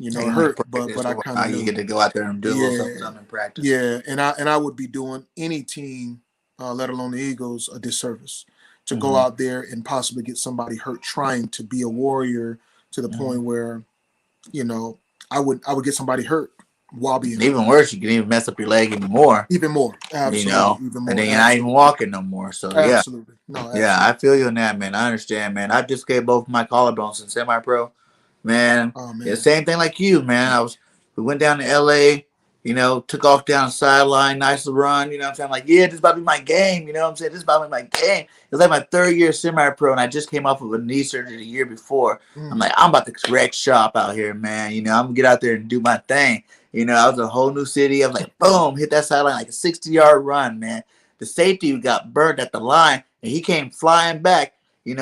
It hurt, but I kind of knew. You get to go out there and do a little something in practice. Yeah, and I would be doing any team, let alone the Eagles, a disservice to go out there and possibly get somebody hurt trying to be a warrior to the point where, I would get somebody hurt while being even hurt. Worse, you can even mess up your leg even more. Even more, absolutely. Even more, and then you're not even walking no more. So absolutely. Absolutely. Yeah, I feel you on that, man. I understand, man. I just gave both my collarbones in semi-pro. Man, yeah, same thing like you, man. We went down to LA, took off down the sideline, nice to run, what I'm saying? Like, yeah, this is about to be my game, what I'm saying? This is about to be my game. It was like my 3rd year semi-pro, and I just came off of a knee surgery the year before. I'm like, I'm about to wreck shop out here, man. I'm going to get out there and do my thing. I was a whole new city. I was like, boom, hit that sideline like a 60-yard run, man. The safety got burned at the line, and he came flying back, and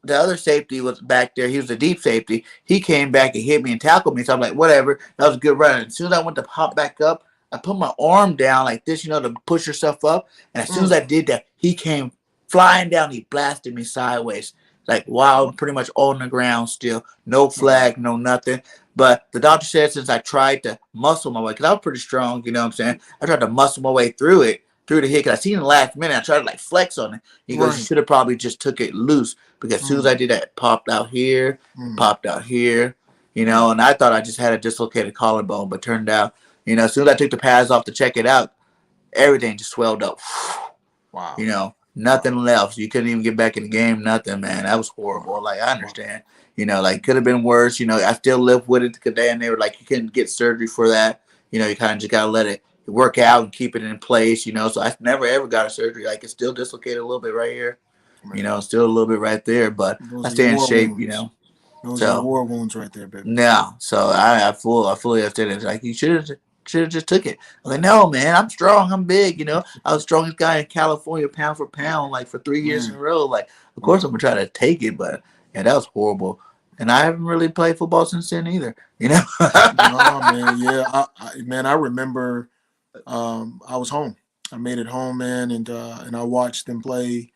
the other safety was back there. He was a deep safety. He came back and hit me and tackled me. So I'm like, whatever. That was a good run. And as soon as I went to hop back up, I put my arm down like this, to push yourself up. And as soon as I did that, he came flying down. He blasted me sideways. Like, wow, I'm pretty much on the ground still. No flag, no nothing. But the doctor said since I tried to muscle my way, because I was pretty strong, what I'm saying? I tried to muscle my way through the hit, because I seen in the last minute, I tried to flex on it. He goes, you should have probably just took it loose, because as soon as I did that, it popped out here, and I thought I just had a dislocated collarbone, but turned out, as soon as I took the pads off to check it out, everything just swelled up. Wow. Nothing left. You couldn't even get back in the game, nothing, man. That was horrible. Like, I understand, could have been worse. I still lived with it, because they were like, you couldn't get surgery for that. You kind of just got to let it work out and keep it in place, so I never ever got a surgery. Like, it's still dislocated a little bit right here, still a little bit right there, but I stay in shape, Those are war wounds right there, baby. Yeah, so I fully understand it. Like, you should have just took it. I'm like, no, man, I'm strong, I'm big, I was the strongest guy in California pound for pound, like, for 3 years in a row. Like, of course I'm gonna try to take it, but yeah, that was horrible. And I haven't really played football since then either, No, man, yeah, I remember. I was home. I made it home, man, and I watched them play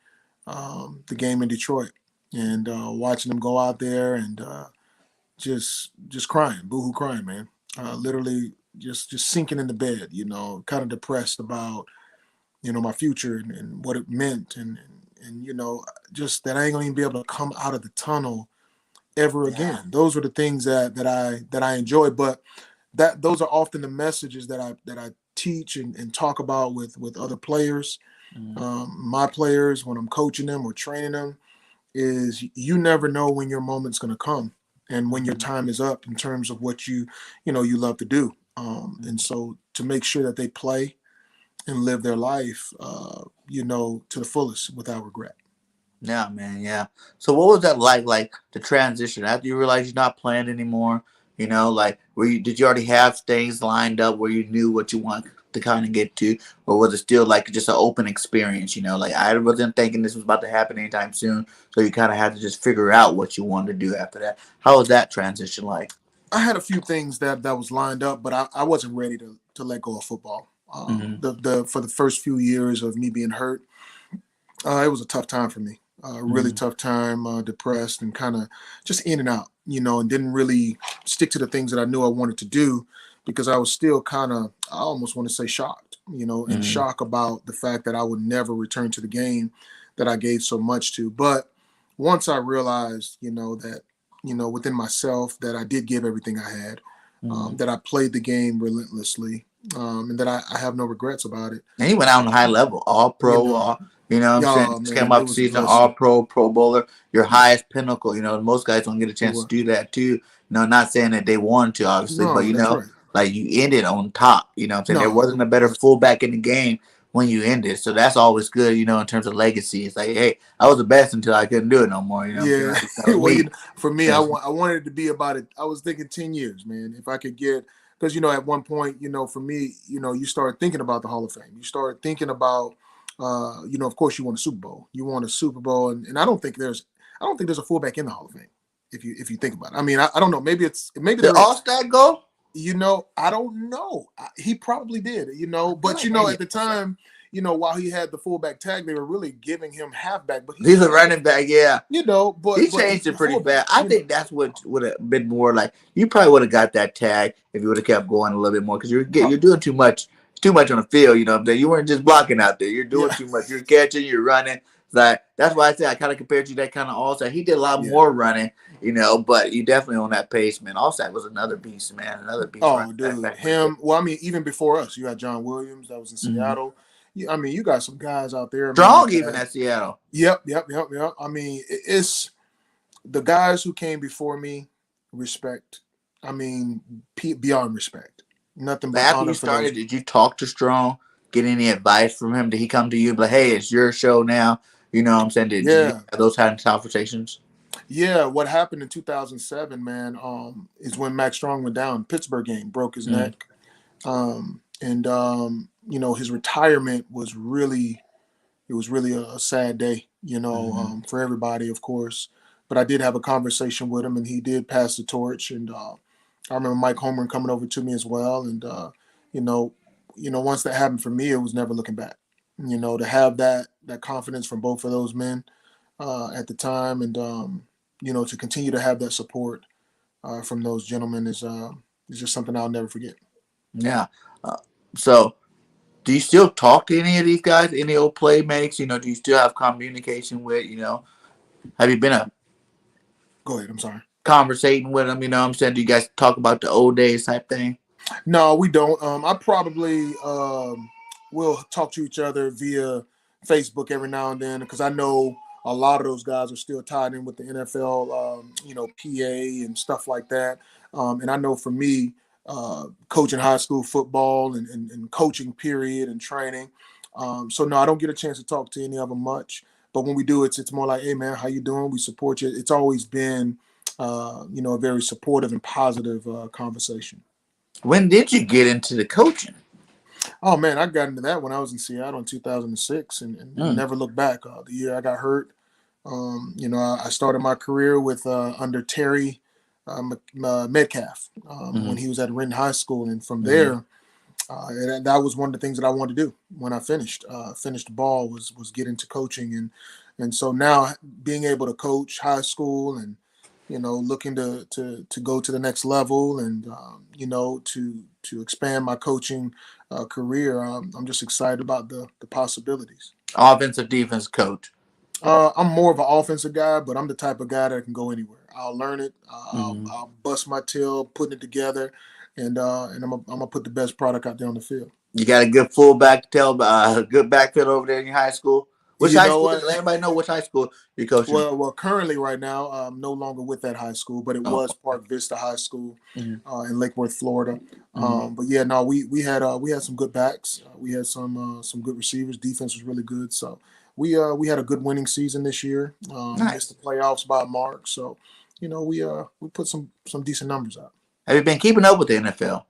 the game in Detroit, and watching them go out there and just crying, boohoo crying, man. Literally just sinking in the bed, kind of depressed about my future and what it meant, and just that I ain't gonna even be able to come out of the tunnel ever again. Those were the things that I enjoyed, but those are often the messages that I teach and talk about with other players, Mhm. my players, when I'm coaching them or training them, is you never know when your moment's going to come and when your time is up in terms of what you love to do. And so to make sure that they play and live their life, to the fullest without regret. Yeah, man. Yeah. So what was that like the transition after you realized you're not playing anymore? Like did you already have things lined up where you knew what you want to kind of get to, or was it still like just an open experience? Like I wasn't thinking this was about to happen anytime soon, so you kind of had to just figure out what you wanted to do after that. How was that transition like? I had a few things that was lined up, but I wasn't ready to let go of football. Mm-hmm. The for the first few years of me being hurt, it was a tough time for me. Really Mm-hmm. tough time, depressed and kind of just in and out, and didn't really stick to the things that I knew I wanted to do because I was still kind of, I almost want to say shocked, in Mm-hmm. shock about the fact that I would never return to the game that I gave so much to. But once I realized, that, within myself that I did give everything I had, Mm-hmm. that I played the game relentlessly, and that I have no regrets about it. And he went out on a high level, all You pro, know, all, what I'm saying? oh Just came man, it off the was a season, blessing. all pro, pro bowler, your Yeah, highest pinnacle. Most guys don't get a it chance to was. do that too. Not saying that they wanted to, obviously, but No, that's right. like you ended on top. What I'm saying? There No, wasn't a it better was. fullback in the game when you ended. So that's always good, in terms of legacy. It's like, hey, I was the best until I couldn't do it no more. What I'm saying? Yeah. Like, that was Well, me. for me, That's, I wanted it to be about it. I was thinking 10 years, man. If I could get, because, at one point, for me, you start thinking about the Hall of Fame. You start thinking about, of course, you want a Super Bowl. You want a Super Bowl. And I don't think there's a fullback in the Hall of Fame. If you think about it. I mean, I don't know. Maybe did there is. All-Star go? I don't know. He probably did, I feel but like maybe at the All-Star. time, while he had the fullback tag, they were really giving him halfback, but he's He's a still, running back, yeah. He but changed he's it a pretty fullback, fast. I think that's what would have been more like. You probably would have got that tag if you would have kept going a little bit more because you're doing too much. It's too much on the field. What I'm saying? You weren't just blocking out there. You're doing Yeah, too much. You're catching. You're running. It's like that's why I said I kind of compared you to that kind of Allstar. He did a lot yeah. more running, but you definitely on that pace, man. Allstar was another beast, man. Another beast running Oh, back dude, back when he him. Well, I mean, even before us, you had John Williams that was in did. Seattle. I mean, you got some guys out there, man. Strong even at Seattle. Yep. I mean, it's the guys who came before me. Respect. I mean, beyond respect. Nothing but After you honor for those. started, did you talk to Strong? Get any advice from him? Did he come to you and be like, hey, it's your show now? You know what I'm saying? Did you Yeah, have those kind of conversations? yeah. What happened in 2007, man, is when Max Strong went down. Pittsburgh game, broke his Mm, neck, and his retirement was really, it was really a sad day, mm-hmm, for everybody, of course. But I did have a conversation with him, and he did pass the torch. And I remember Mike Homer coming over to me as well. And you know, once that happened for me, it was never looking back. To have that confidence from both of those men at the time, and to continue to have that support from those gentlemen is just something I'll never forget. yeah. Uh, so, do you still talk to any of these guys? Any old playmates? Do you still have communication with? Have you been a Go ahead. I'm sorry. conversating with them? What I'm saying? Do you guys talk about the old days type thing? No, we don't. I probably will talk to each other via Facebook every now and then because I know a lot of those guys are still tied in with the NFL, PA and stuff like that. And I know for me, coaching high school football and coaching period and training. So no, I don't get a chance to talk to any of them much. But when we do, it's more like, hey man, how you doing? We support you. It's always been, a very supportive and positive conversation. When did you get into the coaching? Oh man, I got into that when I was in Seattle in 2006, and Mm, never looked back. The year I got hurt, I started my career with under Terry Metcalf when mm-hmm, he was at Renton High School, and from mm-hmm. there, that was one of the things that I wanted to do when I finished the ball was get into coaching, and so now being able to coach high school and looking to go to the next level and to expand my coaching career. I'm just excited about the possibilities. Offensive defense coach. I'm more of an offensive guy, but I'm the type of guy that can go anywhere. I'll learn it. I'll, Mm-hmm. I'll bust my tail putting it together, and I'm gonna put the best product out there on the field. You got a good fullback, good backfield over there in your high school. Which You high know school? what? Let everybody know which high school you're coaching. Well, currently right now, I'm no longer with that high school, but it Oh, was Park Vista High School mhm, in Lake Worth, Florida. mhm. But yeah, no, we had some good backs. We had some good receivers. Defense was really good. So we had a good winning season this year. Missed the Nice. playoffs by a mark. So we put some decent numbers out. Have you been keeping up with the NFL?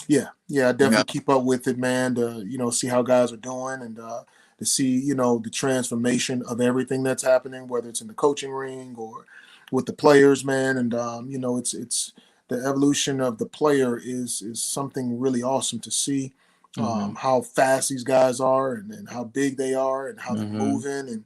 Yeah, I Yeah. definitely keep up with it, man. To see how guys are doing and to see the transformation of everything that's happening, whether it's in the coaching ring or with the players, man. And it's the evolution of the player is something really awesome to see. Hmm. How fast these guys are and how big they are and how they're Hmm. moving and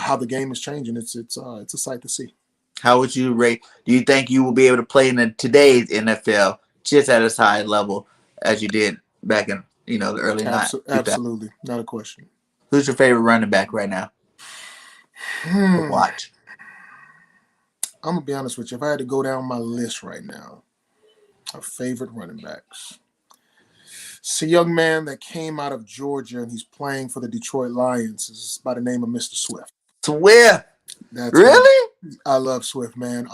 how the game is changing. It's a sight to see. How would you rate? Do you think you will be able to play in today's NFL just at as high level as you did back in the early 2000s? Absolutely, not a question. Who's your favorite running back right now to Hmm. watch? I'm gonna be honest with you. If I had to go down my list right now of favorite running backs, it's a young man that came out of Georgia and he's playing for the Detroit Lions. It's by the name of Mr. Swift. Swift. That's my. Really? I love Swift, man.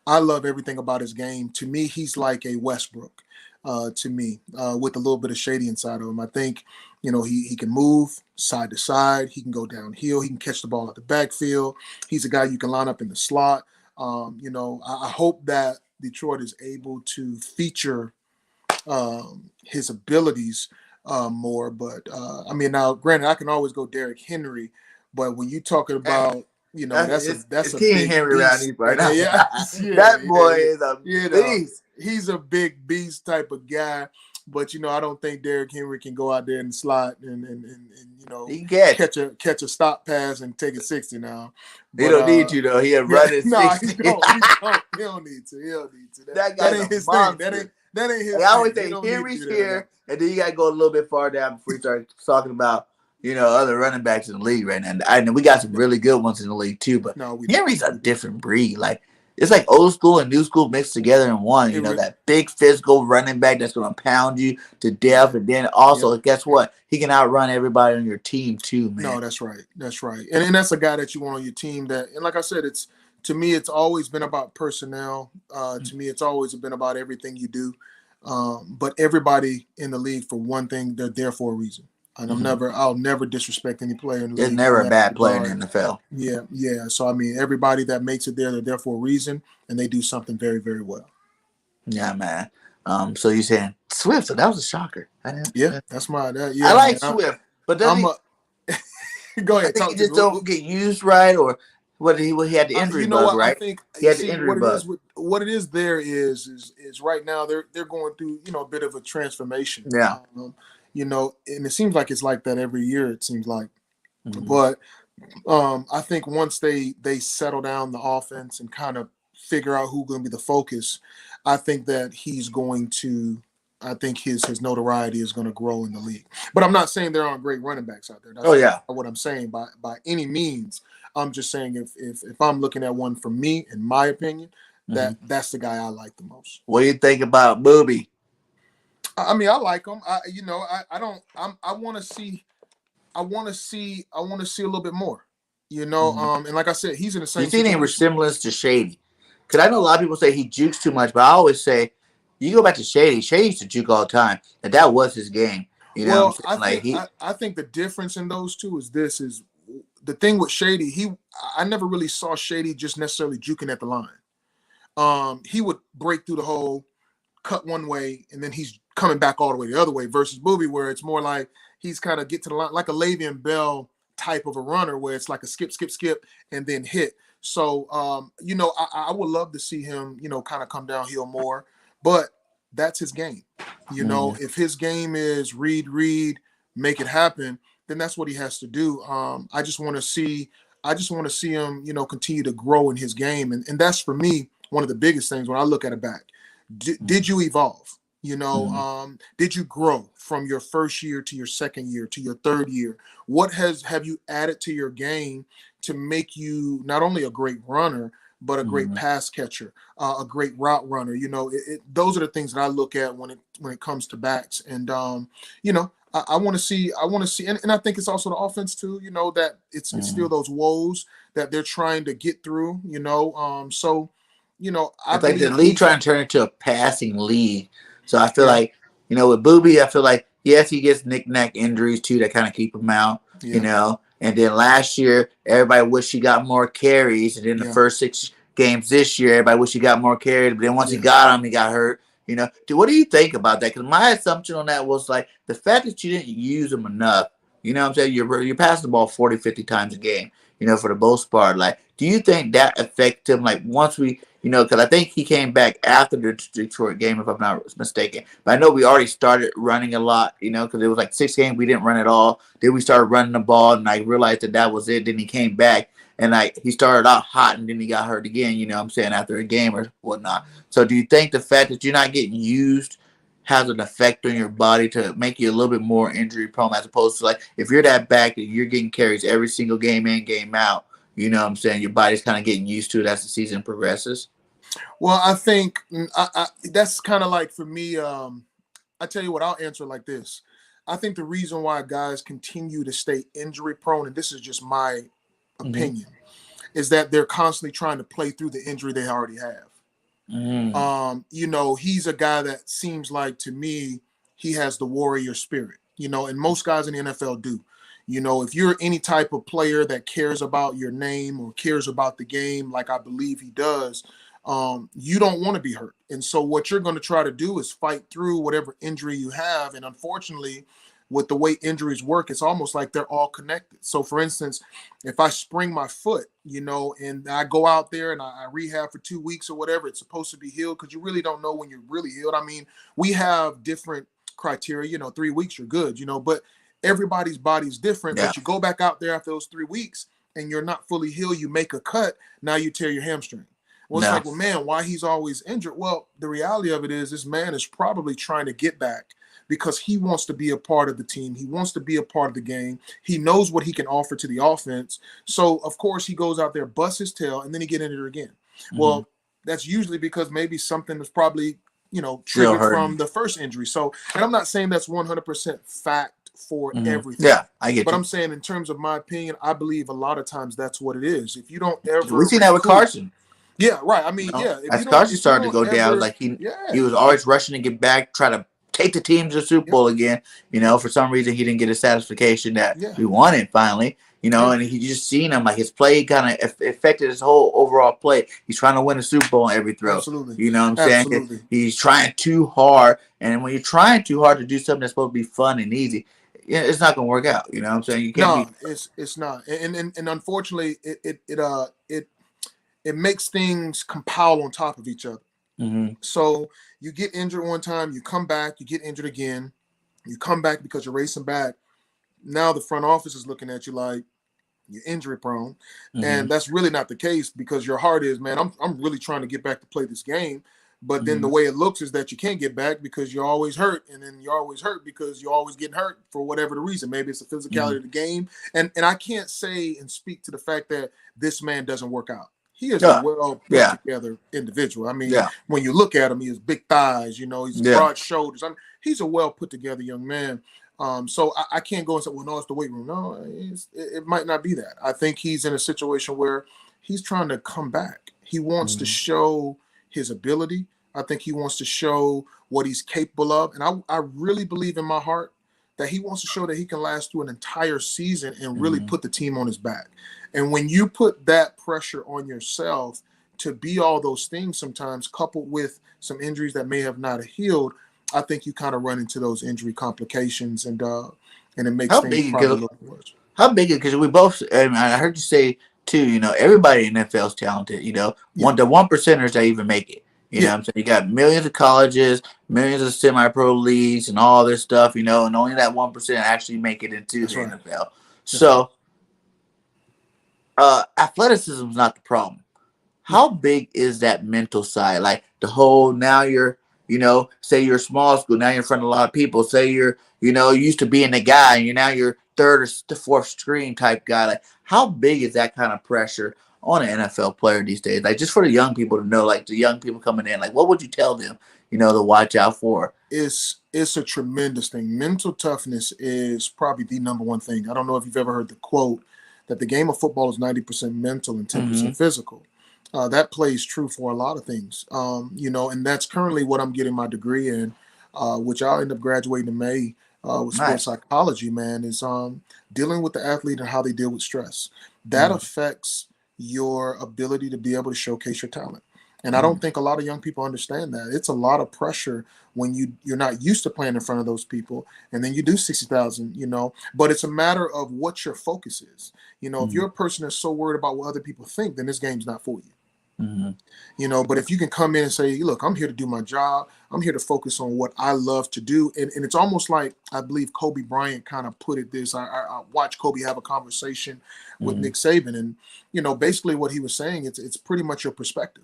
I love everything about his game. To me, he's like a Westbrook. To me, with a little bit of shady inside of him. I think, he can move side to side. He can go downhill. He can catch the ball at the backfield. He's a guy you can line up in the slot. I hope that Detroit is able to feature his abilities more. But I mean, now granted, I can always go Derrick Henry, but when you're talking Hey, about, that's it's a King big Henry around beast. here right now. Yeah, That boy yeah. is a You know, beast. he's a big beast type of guy. But I don't think Derrick Henry can go out there and slot and He can catch. catch a stop pass and take it 60 now. He But don't need you though. He'll yeah, run at no, he 60. don't. He don't need to. He don't need to. That That guy's ain't a his thing. monster. That ain't his I always thing. He say don't need to Henry's do that enough. here, and then you got to go a little bit far down before you start talking about other running backs in the league right now. I know we got some really good ones in the league too, but No, we do. Henry's a different breed. Like it's like old school and new school mixed together in one. It re- That big physical running back that's going to pound you to death, yeah. and then Yep. also guess what? He can outrun everybody on your team too, man. No, that's right. That's right. And that's a guy that you want on your team and like I said, to me, it's always been about personnel. To me, it's always been about everything you do. But everybody in the league, for one thing, they're there for a reason. And Mm-hmm. I'll never disrespect any player in the There's league never in a that bad player in regard. the NFL. Yeah, yeah. So I mean, everybody that makes it there, they're there for a reason, and they do something very, very well. Yeah, man. So you saying Swift? So that was a shocker. I didn't. Yeah, that's my that. I Yeah, like man. Swift, but does I'm he? a. Go I ahead, think he talk to just me. don't get used right, or he had the injury You know bug, what? I right? think He you had the see injury what it bug. is. What it is there is right now they're going through a bit of a transformation. Yeah. And it seems like it's like that every year. It seems like, Mm-hmm. but I think once they settle down the offense and kind of figure out who's going to be the focus, I think that he's going to. I think his notoriety is going to grow in the league. But I'm not saying there aren't great running backs out there. Oh That's yeah. not what I'm saying by any means. I'm just saying if I'm looking at one for me, in my opinion, Mm-hmm. that's the guy I like the most. What do you think about Booby? I mean, I like him. I don't. I want to see. I want to see a little bit more. Mm-hmm. And like I said, he's in the You same see any situation. resemblance to Shady? Because I know a lot of people say he jukes too much, but I always say you go back to Shady. Shady used to juke all the time, and that was his game. You know Well, what I'm saying? Like he. I think the difference in those two is the thing with Shady. I never really saw Shady just necessarily juking at the line. He would break through the hole, cut one way, and then he's coming back all the way the other way. Versus Booby, where it's more like he's kind of get to the line like a Le'Veon Bell type of a runner, where it's like a skip, skip, skip, and then hit. So, I would love to see him, kind of come downhill more, but that's his game. Mm-hmm. If his game is read, make it happen, then that's what he has to do. I just want to see him, continue to grow in his game, and that's for me one of the biggest things when I look at a back. Did you evolve? Did you grow from your first year to your second year to your third year? What have you added to your game to make you not only a great runner, but a great pass catcher, a great route runner. Those are the things that I look at when it comes to backs. And I want to see, and I think it's also the offense too. That it's still those woes that they're trying to get through. I It's like the believe league trying to turn into a passing league. So I feel like, with Boobie, I feel like, yes, he gets knick-knack injuries too that kind of keep him out, And then last year, everybody wished he got more carries. And then the first 6 games this year, everybody wished he got more carries. But then once he got him, he got hurt. What do you think about that? Because my assumption on that was like the fact that you didn't use him enough. You know what I'm saying? You're passing the ball 40, 50 times a game, for the most part. Like, do you think that affected him? Like, once we, because I think he came back after the Detroit game, if I'm not mistaken. But I know we already started running a lot, because it was like 6 games we didn't run at all. Then we started running the ball, and I realized that was it. Then he came back, and he started out hot, and then he got hurt again, after a game or whatnot. So do you think the fact that you're not getting used has an effect on your body to make you a little bit more injury prone, as opposed to like if you're that back and you're getting carries every single game in, game out, your body's kind of getting used to it as the season progresses? Well, I think that's kind of like for me. I tell you what, I'll answer it like this. I think the reason why guys continue to stay injury prone, and this is just my opinion, is that they're constantly trying to play through the injury they already have. He's a guy that seems like, to me, he has the warrior spirit, and most guys in the NFL do. If you're any type of player that cares about your name or cares about the game, like I believe he does, you don't want to be hurt. And so what you're going to try to do is fight through whatever injury you have. And unfortunately, with the way injuries work, it's almost like they're all connected. So for instance, if I spring my foot, and I go out there and I rehab for 2 weeks or whatever, it's supposed to be healed, because you really don't know when you're really healed. I mean, we have different criteria, 3 weeks, you're good, but everybody's body's different. But you go back out there after those 3 weeks and you're not fully healed, you make a cut, now you tear your hamstring. Well, it's like, well, man, why he's always injured? Well, the reality of it is this man is probably trying to get back because he wants to be a part of the team. He wants to be a part of the game. He knows what he can offer to the offense. So, of course, he goes out there, busts his tail, and then he get injured again. Well, that's usually because maybe something was probably, triggered from the first injury. So, and I'm not saying that's 100% fact for everything. Yeah, I get But you. I'm saying, in terms of my opinion, I believe a lot of times that's what it is. If you don't ever... We've seen that with Carson. Yeah, right. I mean, as Carson started to go down, like he was always rushing to get back, try to take the team to the Super Bowl again. For some reason he didn't get a satisfaction that we wanted finally. And he just seen him, like his play kind of affected his whole overall play. He's trying to win a Super Bowl in every throw. Absolutely. You know what I'm saying? He's trying too hard, and when you're trying too hard to do something that's supposed to be fun and easy, it's not gonna work out. You know what I'm saying? You can't. No, it's not. And unfortunately, it makes things compile on top of each other. So you get injured one time, you come back, you get injured again, you come back because you're racing back. Now the front office is looking at you like you're injury prone. And that's really not the case, because your heart is, man, I'm really trying to get back to play this game. But then the way it looks is that you can't get back because you're always hurt. And then you're always hurt because you're always getting hurt for whatever the reason. Maybe it's the physicality of the game. And I can't say and speak to the fact that this man doesn't work out. He is a well put together individual. I mean, when you look at him, he has big thighs, he's broad shoulders. He's a well put together young man. So I can't go and say, well, no, it's the weight room. No, it might not be that. I think he's in a situation where he's trying to come back. He wants to show his ability. I think he wants to show what he's capable of. And I really believe in my heart that he wants to show that he can last through an entire season and really put the team on his back. And when you put that pressure on yourself to be all those things sometimes, coupled with some injuries that may have not healed, I think you kind of run into those injury complications, and it makes things probably a little worse. How big is it? Because we both, I heard you say too, everybody in NFL is talented, the 1%ers that even make it. You know what I'm saying? You got millions of colleges, millions of semi-pro leagues and all this stuff, and only that 1% actually make it into the NFL. So athleticism is not the problem. How big is that mental side? Like the whole, now you're, say you're a small school, now you're in front of a lot of people. Say you're, used to being the guy, and now you're third or fourth string type guy. Like, how big is that kind of pressure on an NFL player these days? Like, just for the young people to know, like the young people coming in, like what would you tell them, to watch out for? It's a tremendous thing. Mental toughness is probably the number one thing. I don't know if you've ever heard the quote that the game of football is 90% mental and 10% physical. That plays true for a lot of things, and that's currently what I'm getting my degree in, which I'll end up graduating in May with sports psychology, man, is dealing with the athlete and how they deal with stress. That affects your ability to be able to showcase your talent. And I don't think a lot of young people understand that. It's a lot of pressure when you're not used to playing in front of those people, and then you do 60,000, but it's a matter of what your focus is. If you're a person that's so worried about what other people think, then this game's not for you. But if you can come in and say, look, I'm here to do my job. I'm here to focus on what I love to do. And it's almost like, I believe Kobe Bryant kind of put it this. I watched Kobe have a conversation with Nick Saban. And, basically what he was saying, it's pretty much your perspective.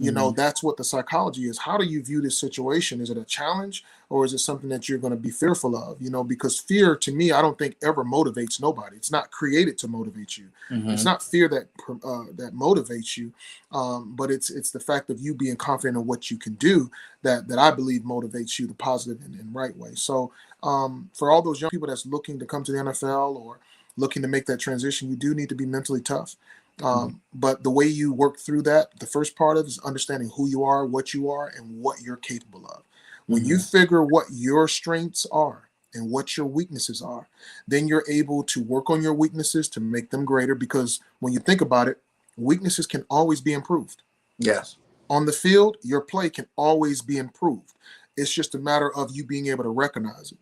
That's what the psychology is. How do you view this situation? Is it a challenge, or is it something that you're going to be fearful of? Because fear, to me, I don't think ever motivates nobody. It's not created to motivate you. It's not fear that motivates you, but it's the fact of you being confident in what you can do that I believe motivates you the positive and right way. So for all those young people that's looking to come to the NFL or looking to make that transition, you do need to be mentally tough. But the way you work through that, the first part of it is understanding who you are, what you are, and what you're capable of. When you figure what your strengths are and what your weaknesses are, then you're able to work on your weaknesses to make them greater, because when you think about it, weaknesses can always be improved. Yes. On the field, your play can always be improved. It's just a matter of you being able to recognize it.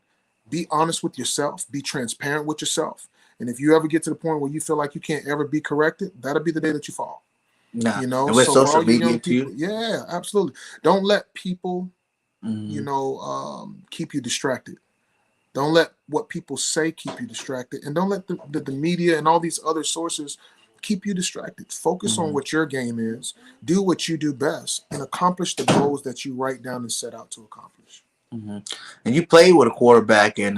Be honest with yourself. Be transparent with yourself. And if you ever get to the point where you feel like you can't ever be corrected, that'll be the day that you fall. Nah. And with so social media too. Yeah, absolutely. Don't let people, keep you distracted. Don't let what people say keep you distracted, and don't let the media and all these other sources keep you distracted. Focus on what your game is. Do what you do best, and accomplish the goals that you write down and set out to accomplish. And you played with a quarterback in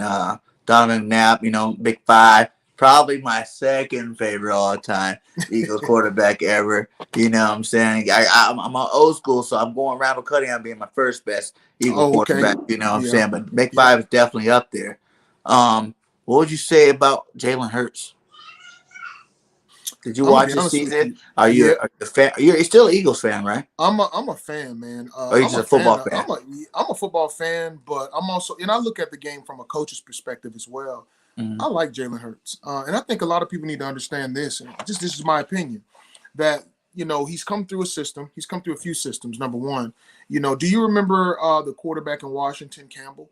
Donovan Knapp, Big Five. Probably my second favorite all time Eagles quarterback ever. You know what I'm saying? I'm old school, so I'm going Randall Cunningham being my first best Eagle quarterback. You know what I'm saying? But Big Five is definitely up there. What would you say about Jalen Hurts? Did you watch the season? Are you a fan? You're still an Eagles fan, right? I'm a fan, man. Or you're just a football fan? I'm a football fan, but I'm also, and I look at the game from a coach's perspective as well. I like Jalen Hurts. And I think a lot of people need to understand this. And this is my opinion, that, he's come through a system. He's come through a few systems, number one. Do you remember the quarterback in Washington, Campbell?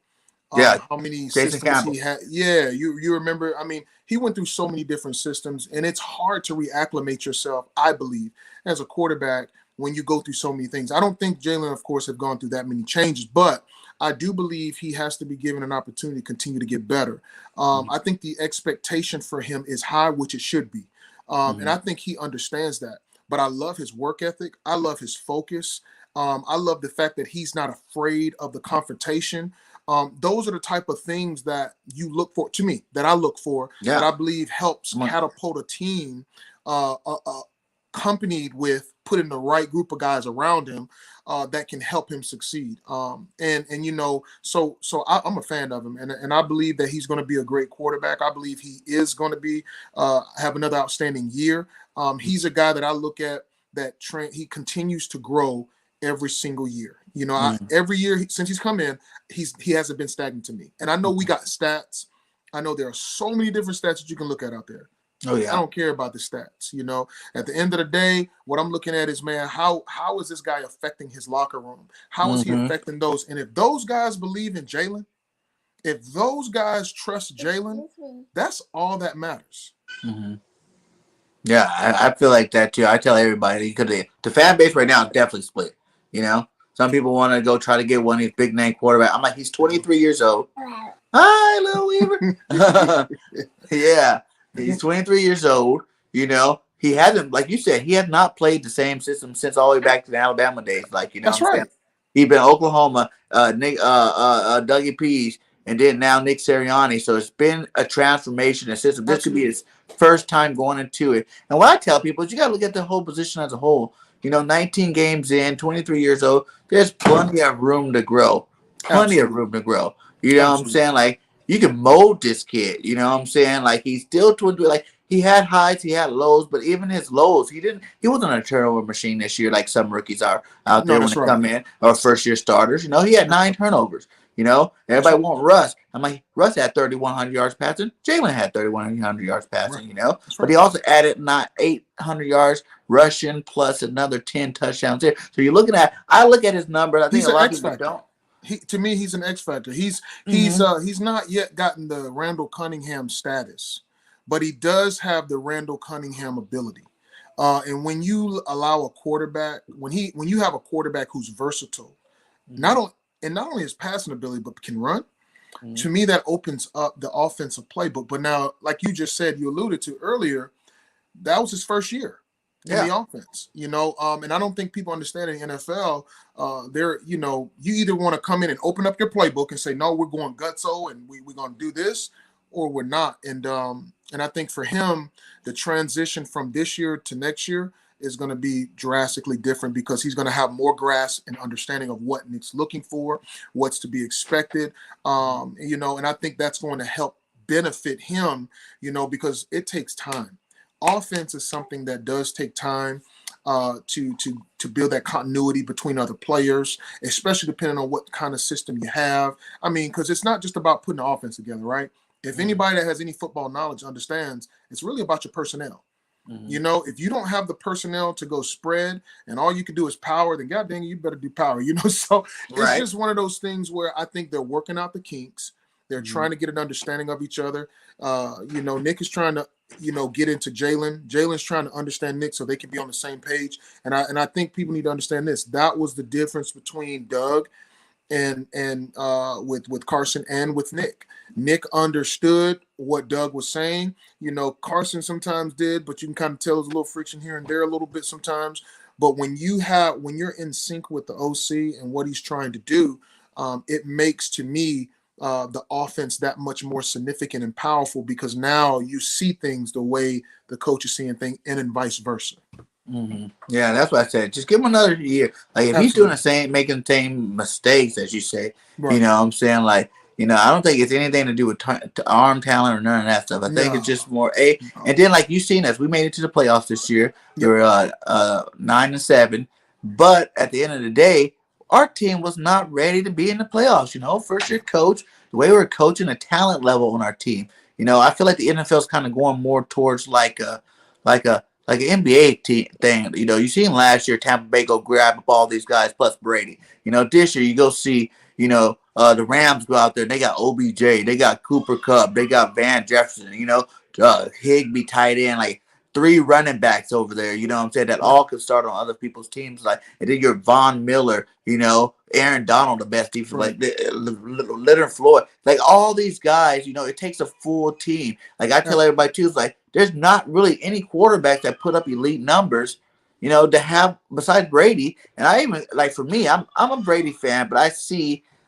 How many systems Campbell. He had? Yeah, you remember. I mean, he went through so many different systems, and it's hard to reacclimate yourself, I believe, as a quarterback when you go through so many things. I don't think Jalen, of course, have gone through that many changes, but I do believe he has to be given an opportunity to continue to get better. I think the expectation for him is high, which it should be. And I think he understands that. But I love his work ethic. I love his focus. I love the fact that he's not afraid of the confrontation. Those are the type of things that you look for, to me, that I look for, that I believe helps catapult a team, accompanied with putting the right group of guys around him that can help him succeed. So I'm a fan of him, and I believe that he's going to be a great quarterback. I believe he is going to be have another outstanding year. He's a guy that I look at that he continues to grow every single year. Every year since he's come in, he hasn't been stagnant to me. And I know we got stats. I know there are so many different stats that you can look at out there. Oh yeah. I don't care about the stats. At the end of the day, what I'm looking at is, man, how is this guy affecting his locker room? How is he affecting those? And if those guys believe in Jalen, if those guys trust Jalen, that's all that matters. Yeah, I feel like that too. I tell everybody, because the fan base right now is definitely split. Some people want to go try to get one of these big name quarterbacks. I'm like, he's 23 years old. Hi, Little Weaver. Yeah. He's 23 years old. He hasn't, like you said, he has not played the same system since all the way back to the Alabama days. That's right. He's been Oklahoma, Dougie Pease. and then now Nick Sirianni. So it's been a transformation in the system. This could be his first time going into it. And what I tell people is you got to look at the whole position as a whole. 19 games in, 23 years old, there's plenty of room to grow. Plenty of room to grow. You know what I'm saying? Like, you can mold this kid. You know what I'm saying? Like, he's still like, he had highs, he had lows, but even his lows, he wasn't a turnover machine this year like some rookies are out there when they come in, or first year starters. He had 9 turnovers. Everybody want Russ. I'm like, Russ had 3,100 yards passing. Jalen had 3,100 yards passing, but he also added 800 yards rushing plus another 10 touchdowns there. So I look at his numbers. I think a lot of people don't. To me, he's an X factor. He's not yet gotten the Randall Cunningham status, but he does have the Randall Cunningham ability. And when you allow a quarterback, when you have a quarterback who's versatile, not only his passing ability, but can run, to me, that opens up the offensive playbook. But now, like you just said, you alluded to earlier, that was his first year in the offense, and I don't think people understand in the NFL, you either want to come in and open up your playbook and say, no, we're going gutso and we're going to do this, or we're not. And I think for him, the transition from this year to next year is going to be drastically different because he's going to have more grasp and understanding of what Nick's looking for, what's to be expected, and I think that's going to help benefit him, because it takes time. Offense is something that does take time to build that continuity between other players, especially depending on what kind of system you have. I mean, because it's not just about putting the offense together, right? If anybody that has any football knowledge understands, it's really about your personnel. If you don't have the personnel to go spread and all you can do is power, then god dang it, you better do power, so it's just one of those things where I think they're working out the kinks. They're trying to get an understanding of each other. Nick is trying to, get into Jalen. Jalen's trying to understand Nick so they can be on the same page. And I think people need to understand this. That was the difference between Doug and with Carson and with Nick. Nick understood what Doug was saying. Carson sometimes did, but you can kind of tell there's a little friction here and there a little bit sometimes. But when you're in sync with the OC and what he's trying to do, it makes, to me, the offense that much more significant and powerful because now you see things the way the coach is seeing things, and then vice versa. Yeah, that's what I said. Just give him another year. Like if he's doing making the same mistakes as you say, what I'm saying? Like, I don't think it's anything to do with arm talent or none of that stuff. I think it's just more and then like you've seen us, we made it to the playoffs this year. We were 9-7, but at the end of the day, our team was not ready to be in the playoffs. First year coach, the way we were coaching, the talent level on our team. I feel like the NFL is kind of going more towards like an NBA team thing. You seen last year Tampa Bay go grab up all these guys plus Brady. This year you go see the Rams go out there and they got OBJ, they got Cooper Kupp, they got Van Jefferson. Higbee tight end, like 3 running backs over there, that all could start on other people's teams. Like, and then you're Von Miller, Aaron Donald, the best defense, like Leonard Floyd, like all these guys, it takes a full team. Like I tell everybody too, it's like there's not really any quarterbacks that put up elite numbers, to have besides Brady. And I even like for me, I'm a Brady fan, but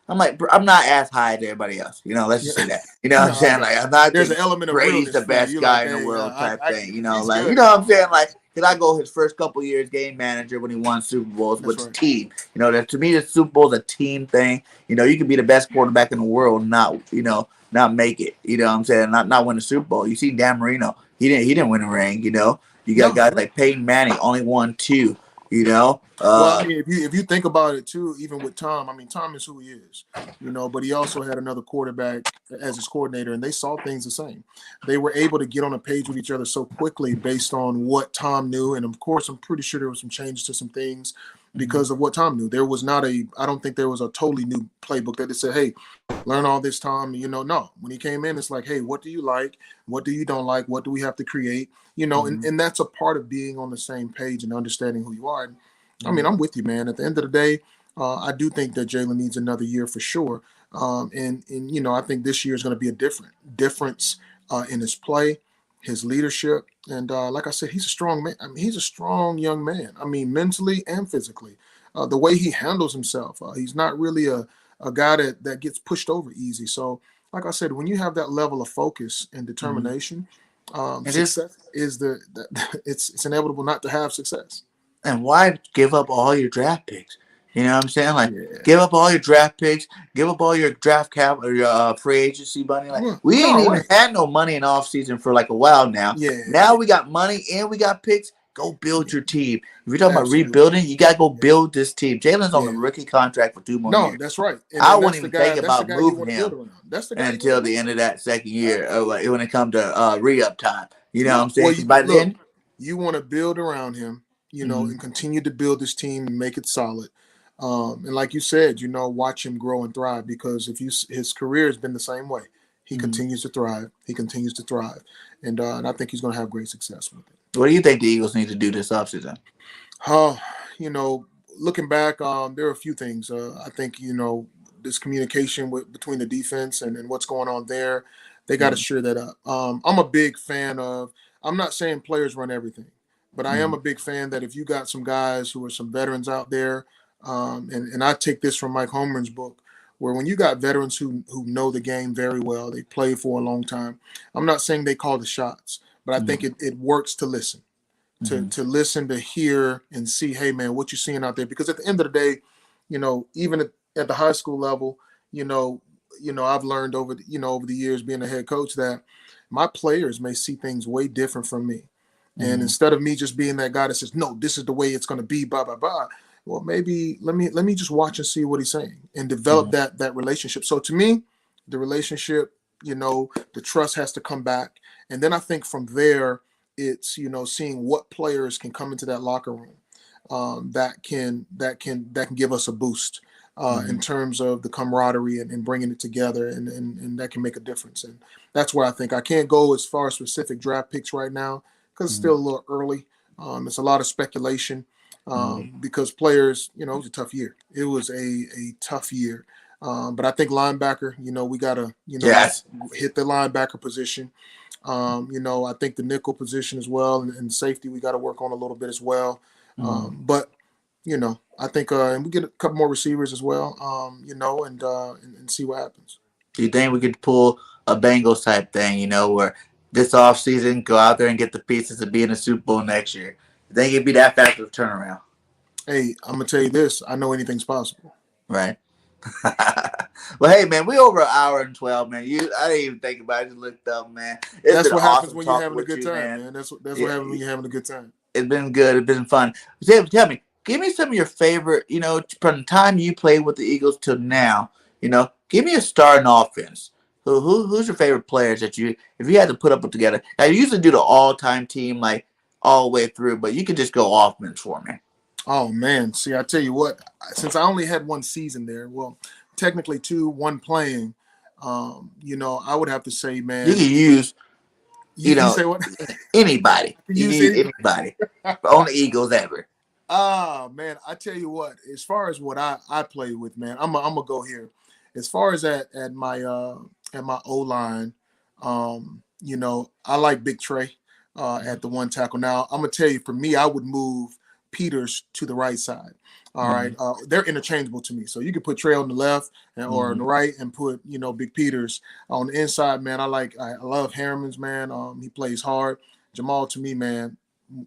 I'm not as high as everybody else. Let's just say that. What I'm saying? Like, I'm not. There's an element of Brady's the best guy in the world type thing. You know what I'm saying? Like, did I go his first couple years game manager when he won Super Bowls with the team? That to me, the Super Bowl is a team thing. You can be the best quarterback in the world, and not make it. You know what I'm saying? Not win the Super Bowl. You see Dan Marino, he didn't win a ring. You got guys like Peyton Manning, only won 2. Well, I mean, if you think about it too, even with Tom, I mean, Tom is who he is, but he also had another quarterback as his coordinator, and they saw things the same. They were able to get on a page with each other so quickly based on what Tom knew, and of course, I'm pretty sure there was some changes to some things because of what Tom knew. There was I don't think there was a totally new playbook that they said, hey, learn all this, Tom. No. When he came in, it's like, hey, what do you like? What do you don't like? What do we have to create? And that's a part of being on the same page and understanding who you are. And, I mean, I'm with you, man. At the end of the day, I do think that Jalen needs another year for sure. And I think this year is going to be a difference in his play, his leadership. And like I said, he's a strong man. I mean, he's a strong young man. I mean, mentally and physically. The way he handles himself, he's not really a a guy that gets pushed over easy. So, like I said, when you have that level of focus and determination, success is it's inevitable not to have success. And why give up all your draft picks? You know what I'm saying? Like, Yeah. give up all your draft picks, give up all your draft cap or your free agency money. Like, we ain't even had no money in off season for like a while now. Yeah. Now we got money and we got picks. Go build your team. If you're talking Absolutely. about rebuilding, you got to go build this team. Jalen's on a rookie contract for 2 more years. No, that's right. And I wouldn't even think about moving him that's the guy until the end of that second year when it comes to re-up time. You know what I'm saying? Well, by then, you want to build around him, and continue to build this team and make it solid. And like you said, watch him grow and thrive, because his career has been the same way. He continues to thrive. He continues to thrive. And I think he's going to have great success with it. What do you think the Eagles need to do this offseason? Looking back, there are a few things. I think, this communication between the defense and what's going on there, they got to shore that up. I'm a big fan of, I'm not saying players run everything, but I am a big fan that if you got some guys who are some veterans out there, and I take this from Mike Holmgren's book, where when you got veterans who know the game very well, they played for a long time. I'm not saying they call the shots, but I think it works to listen, to listen, to hear and see, hey man, what you seeing out there? Because at the end of the day, even at the high school level, I've learned over the years being a head coach that my players may see things way different from me. And instead of me just being that guy that says, no, this is the way it's going to be, blah, blah, blah. Well, maybe let me just watch and see what he's saying and develop that relationship. So to me, the relationship, the trust has to come back. And then I think from there, it's, seeing what players can come into that locker room that can give us a boost in terms of the camaraderie and bringing it together, and that can make a difference. And that's where I think I can't go as far as specific draft picks right now, because it's still a little early. It's a lot of speculation because players, it was a tough year. It was a tough year. But I think linebacker, we got to, hit the linebacker position. I think the nickel position as well, and safety, we got to work on a little bit as well. But, I think and we get a couple more receivers as well, and see what happens. Do you think we could pull a Bengals type thing, where this offseason go out there and get the pieces to be in the Super Bowl next year? You think it'd be that fast of a turnaround? Hey, I'm going to tell you this. I know anything's possible. Right. Well, hey, man, we over an hour and 12, man. I didn't even think about it. I just looked up, man. That's what happens when you're having a good time, man. That's what happens when you're having a good time. It's been good. It's been fun. Tell me, give me some of your favorite, from the time you played with the Eagles till now, give me a starting offense. Who's your favorite players that if you had to put up together? Now, you usually do the all-time team, like, all the way through, but you could just go offense for me. Oh, man. See, I tell you what, since I only had one season there, well, technically two, one playing, I would have to say, man. You can use, you say what? Anybody. You use anybody on the Eagles ever. Man, I tell you what, as far as what I play with, man, I'm gonna go here. As far as at my O-line, I like Big Trey at the one tackle. Now, I'm gonna tell you, for me, I would move Peters to the right side. All right. They're interchangeable to me. So you can put Trey on the left or on the right and put, Big Peters on the inside, man. I love Harriman's, man. He plays hard. Jamal, to me, man,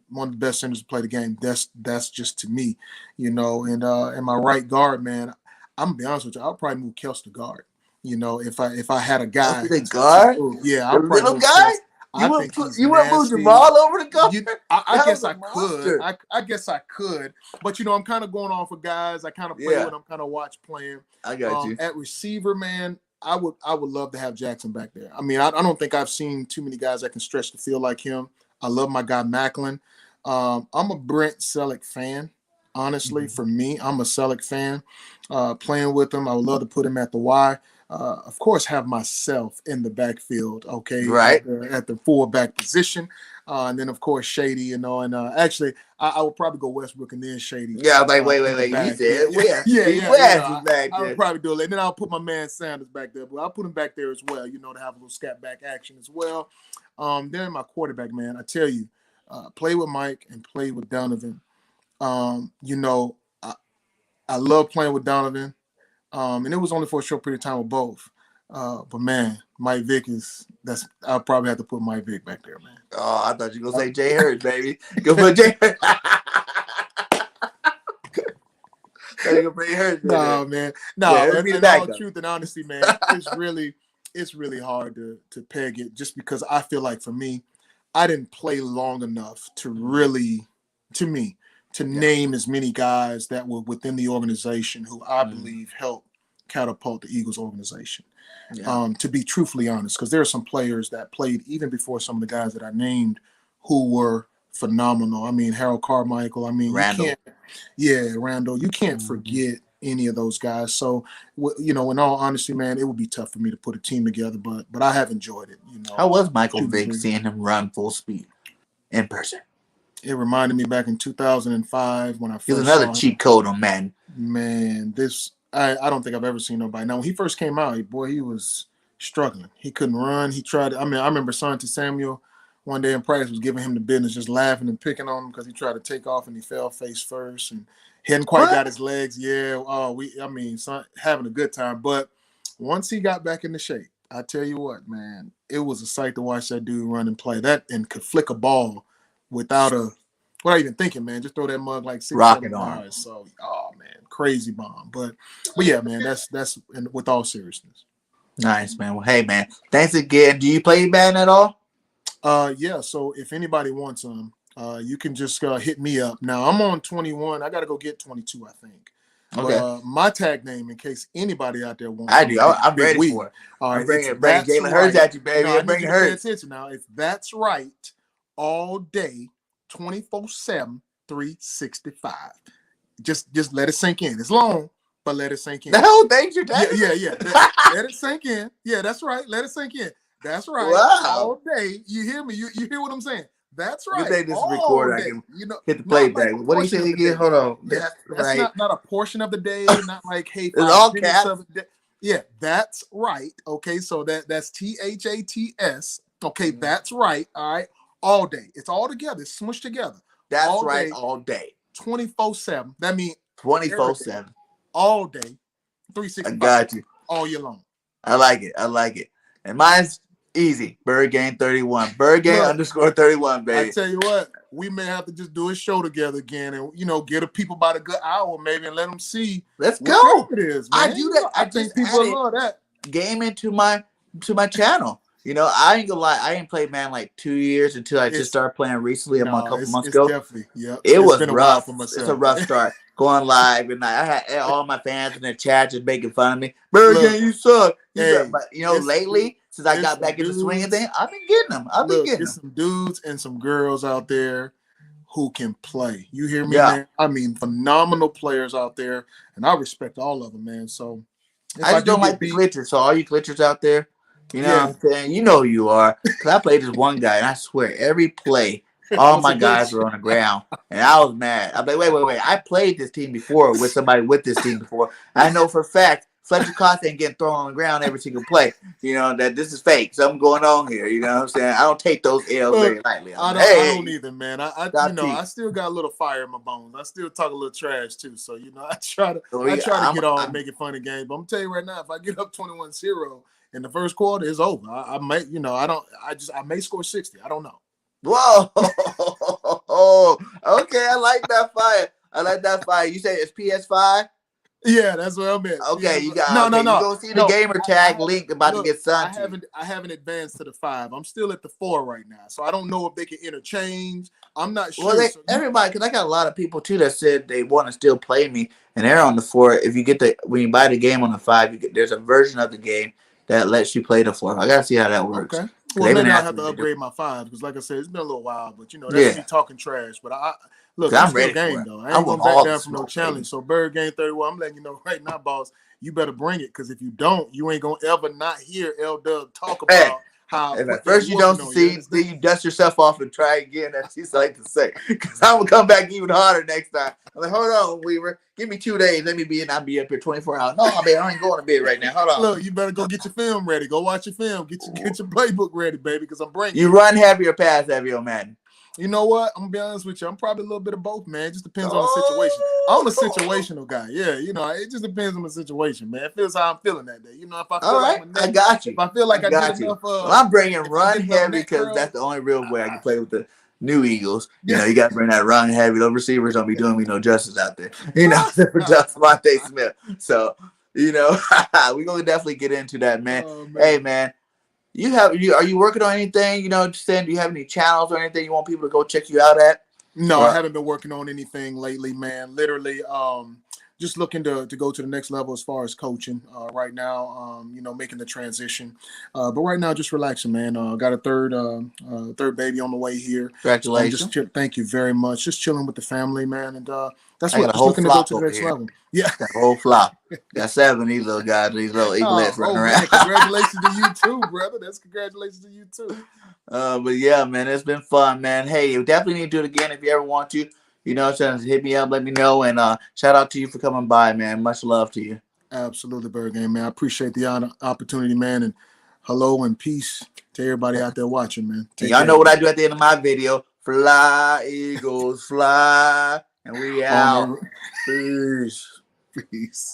one of the best centers to play the game. That's just to me, and my right guard, man, I'm gonna be honest with you, I'll probably move Kels to guard. If I had a guy. The guard? Yeah, I'll probably little guy? You want to move Jamal over the guard? I guess I could. I guess I could. But, I'm kind of going off of guys I kind of play with. I'm kind of watch playing. I got you. At receiver, man, I would love to have Jackson back there. I mean, I don't think I've seen too many guys that can stretch the field like him. I love my guy Macklin. I'm a Brent Selleck fan. Honestly, for me, I'm a Selleck fan. Playing with him, I would love to put him at the Y. Of course, have myself in the backfield, okay? Right. At the fullback position. And then, of course, Shady, and actually, I would probably go Westbrook and then Shady. Yeah, like, wait. You said, I would probably do it. And then I'll put my man Sanders back there. But I'll put him back there as well, to have a little scat back action as well. Then my quarterback, man, I tell you, play with Mike and play with Donovan. I love playing with Donovan, And it was only for a short period of time with both. But man, Mike Vick I'll probably have to put Mike Vick back there, man. Oh, I thought you were gonna say Jay Hurts, baby. Go put Jay Hurts. No, man. No, yeah, in all truth and honesty, man, it's really hard to peg it just because I feel like for me, I didn't play long enough to really, name as many guys that were within the organization who I believe helped catapult the Eagles organization. Yeah. To be truthfully honest, because there are some players that played even before some of the guys that I named who were phenomenal. I mean, Harold Carmichael. I mean, Randall. Randall. You can't forget any of those guys. So, in all honesty, man, it would be tough for me to put a team together, but I have enjoyed it. How was Michael Vick seeing him run full speed in person? It reminded me back in 2005 when I first saw him. He was another cheat code on Madden. Man, I don't think I've ever seen nobody. Now, when he first came out, he was struggling. He couldn't run. He tried. I remember Sante Samuel one day in practice was giving him the business, just laughing and picking on him because he tried to take off and he fell face first and he hadn't quite got his legs. Yeah, having a good time. But once he got back into shape, I tell you what, man, it was a sight to watch that dude run and play that and could flick a ball without even thinking, man. Just throw that mug like 6 rocket on. So, man, crazy bomb. But yeah, man, that's with all seriousness. Nice, man. Well, hey, man, thanks again. Do you play Madden at all? Yeah, so if anybody wants them, you can just hit me up. Now, I'm on 21. I got to go get 22, I think. Okay. But, my tag name, in case anybody out there wants I do. I'm ready for it. All right, I'm bringing Jalen Hurts at you, baby. I'm bringing Hurts. Pay attention now. If that's right, all day, 24/7, 365. Just let it sink in. It's long, but let it sink in. The whole thing's your tag? Yeah. Let it sink in. Yeah, that's right. Let it sink in. That's right. Wow. All day. You hear me? You hear what I'm saying? That's right. You take this recorder, I can hit the play back. What do you say again? Hold on. That's right. Not a portion of the day, not like, hey, it's all caps. Yeah, that's right. Okay, so that's THATS. Okay, that's right. All right. All day. It's all together. It's smushed together. That's all right. Day, all day. 24/7. That means 24/7. All day. 365. I got you. All year long. I like it. And mine's easy. Bird Gang 31. Bird Gang _31, baby. I tell you what, we may have to just do a show together again and get the people about a good hour maybe and let them see. Let's go. It is, man. I do that. I think people love that. Game into my channel. I ain't gonna lie. I ain't played man like 2 years until I just started playing recently a couple months ago. Definitely, yeah. It was rough. It's a rough start. Going live and I had all my fans in the chat just making fun of me. Bird Gang, you suck. But lately, since I got back in the swing of things, I've been getting them. There's some dudes and some girls out there who can play. You hear me, man? I mean, phenomenal players out there, and I respect all of them, man. So I just don't like the glitchers. So all you glitchers out there, what I'm saying? You know who you are. Because I played this one guy, and I swear, every play, all my guys were on the ground, and I was mad. I'm like, wait. I played this team before with somebody with this team before. I know for a fact Fletcher Costa ain't getting thrown on the ground every single play. That this is fake. Something going on here. You know what I'm saying? I don't take those L's very lightly. I don't either, man. I still got a little fire in my bones. I still talk a little trash too. So I try to get on making funny games. But I'm tell you right now, if I get up 21-0 in the first quarter, it's over. I may score 60. I don't know. Whoa. Okay, I like that fire. You say it's PS5? Yeah, that's what I meant. Okay, you got no. You gonna see the gamer tag link about to get sent. I haven't advanced to the 5. I'm still at the 4 right now, so I don't know if they can interchange. I'm not sure. Well, everybody, because I got a lot of people too that said they want to still play me, and they're on the 4. If you get when you buy the game on the 5, there's a version of the game that lets you play the 4. I gotta see how that works. Okay. Well, maybe I have to upgrade my 5 because, like I said, it's been a little while. But that's me talking trash. But I'm ready game though. I ain't gonna back down from no challenge. So Bird Gang 31, I'm letting you know right now, boss. You better bring it because if you don't, you ain't gonna ever not hear L Dub talk about how. At first you don't succeed, then you dust yourself off and try again. That's what I like to say. Because I'm gonna come back even harder next time. I'm like, hold on, Weaver. Give me 2 days. Let me be in. I'll be up here 24 hours. No, man, I ain't going to bed right now. Hold on. Look, you better go get your film ready. Go watch your film. Get your playbook ready, baby, because I'm bringing. You run heavy or pass heavy on Madden? You know what? I'm gonna be honest with you. I'm probably a little bit of both, man. It just depends on the situation. I'm a situational guy. Yeah, you know, it just depends on the situation, man. It feels how I'm feeling that day. You know, if I feel All like right, my I neck, got you. if I feel like I got did you. enough, Well, I'm bringing if I run did enough heavy neck because curls, that's the only real way I can play with the new Eagles. You yeah. know, you got to bring that run heavy. Those receivers don't be doing me no justice out there. You know, for just Monte Smith. So, you know, we're gonna definitely get into that, man. Oh man. Hey, man. Are you working on anything? You know, just saying, do you have any channels or anything you want people to go check you out at? No, I Or haven't been working on anything lately, man. Literally, just looking to go to the next level as far as coaching. Right now, you know, making the transition. But right now, just relaxing, man. Got a third baby on the way here. So I'm just congratulations. thank you very much. Just chilling with the family, man, and that's I got what. a Just whole looking to go flock to the over next here. level. Yeah. Got a whole flock. Got 7 of these little guys, these little eaglets running Oh around. man, congratulations to you too, brother. That's congratulations to you too. But yeah, man, it's been fun, man. Hey, you definitely need to do it again if you ever want to. You know, so hit me up, let me know, and shout out to you for coming by, man. Much love to you. Absolutely, Bird Game, man. I appreciate the opportunity, man, and hello and peace to everybody out there watching, man. And Take y'all care. know what I do at the end of my video. Fly, Eagles, fly. And we On out. the Peace. peace.